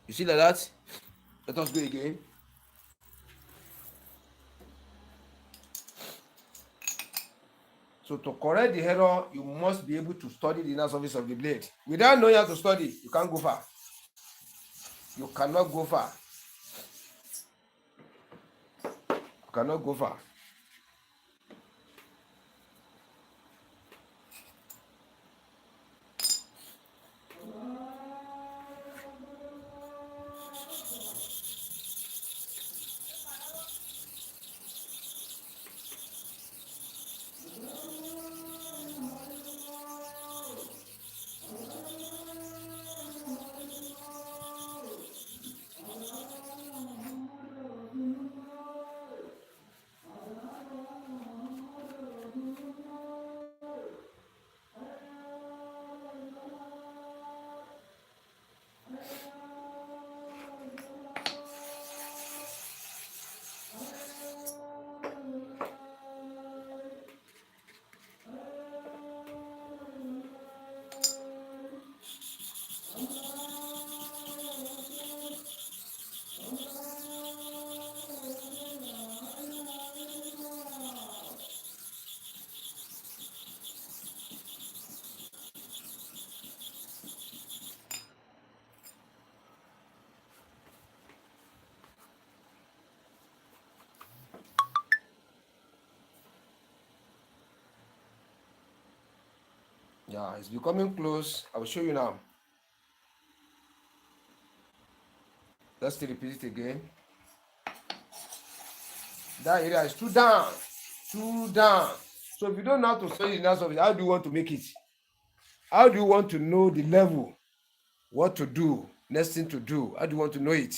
You see like that? Let us go again. So to correct the error, you must be able to study the inner surface of the blade. Without knowing how to study, you can't go far. You cannot go far. You cannot go far. Yeah, it's becoming close. I will show you now. Let's still repeat it again. That area is too down. Too down. So if you don't know how to study the inner surface, how do you want to make it? How do you want to know the level? What to do? Next thing to do? How do you want to know it?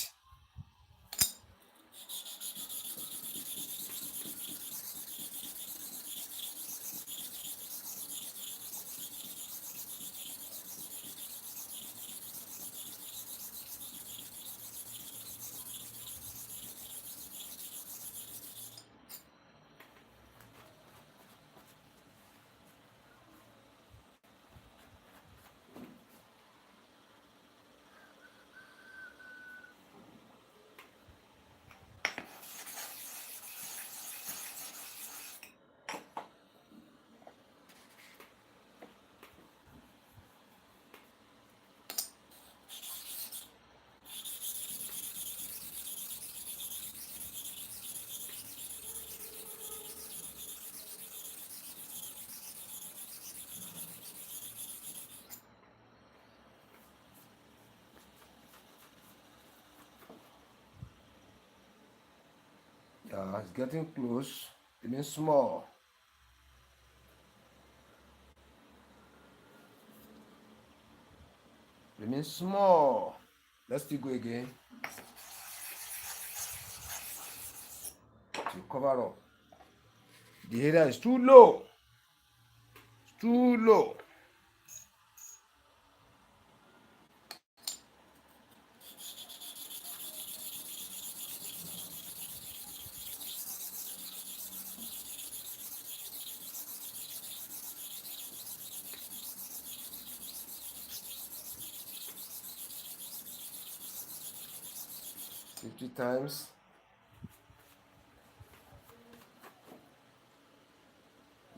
Yeah, it's getting close. It means small. Remain small. Let's still go again. To cover up. The area is too low. It's too low. Times.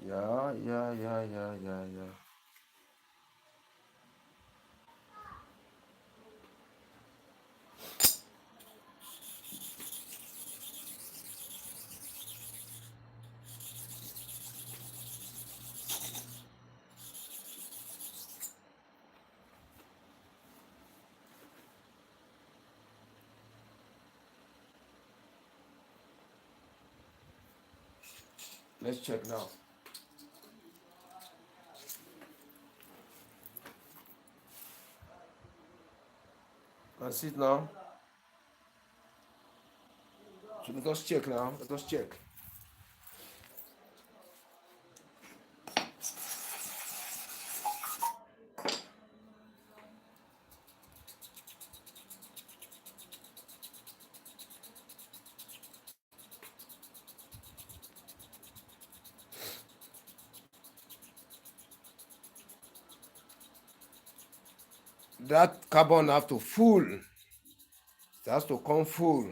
Yeah. Let's check now. And see it now. So let us check now. Let us check. That carbon have to full. It has to come full.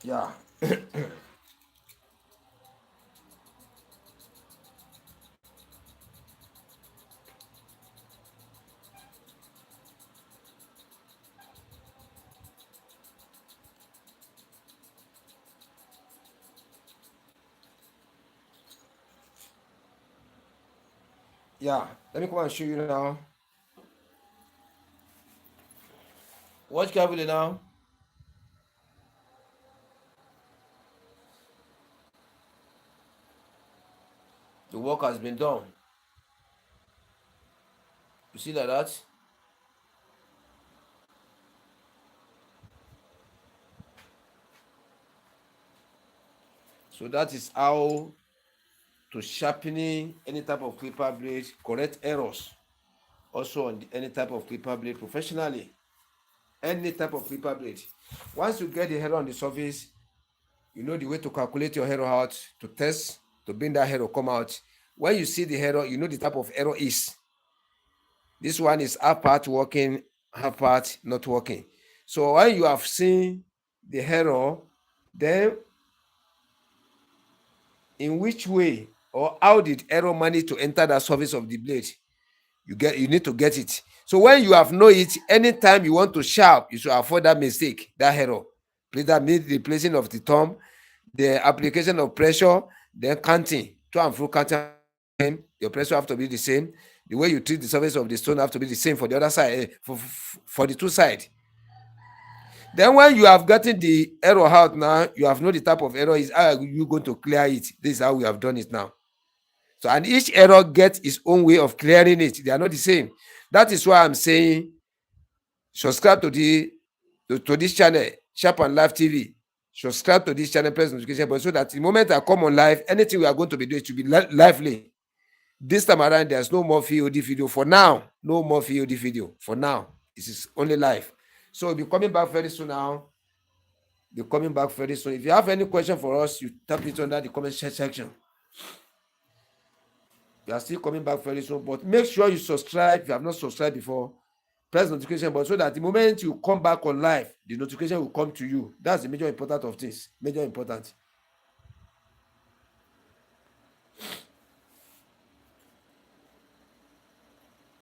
Yeah. Yeah. Let me come and show you now. Watch carefully now. The work has been done. You see like that? So that is how to sharpening any type of clipper blade, correct errors also on any type of clipper blade professionally. Any type of clipper blade. Once you get the error on the surface, you know the way to calculate your error out, to test, to bring that error come out. When you see the error, you know the type of error is. This one is half part working, half part not working. So when you have seen the error, then in which way or how did error manage to enter the surface of the blade? You need to get it. So when you have know it, anytime you want to sharp, you should avoid that mistake, that error. Please, that means the placing of the thumb, the application of pressure, then counting. To and fro counting, your pressure have to be the same. The way you treat the surface of the stone have to be the same for the other side, for the two sides. Then when you have gotten the error out now, you have know the type of error is, how are you going to clear it? This is how we have done it now. So, and each error gets its own way of clearing it. They are not the same. That is why I'm saying subscribe to this channel, Sharp and Live TV. Subscribe to this channel, press notification button, so that the moment I come on live, anything we are going to be doing should be lively. This time around, there's no more VOD video for now. No more VOD video for now. This is only live. So we'll be coming back very soon now. Be coming back very soon. If you have any question for us, you type it under the comment section. We are still coming back very soon, but make sure you subscribe if you have not subscribed before. Press the notification button so that the moment you come back on live, the notification will come to you. That's the major important of things. Major important.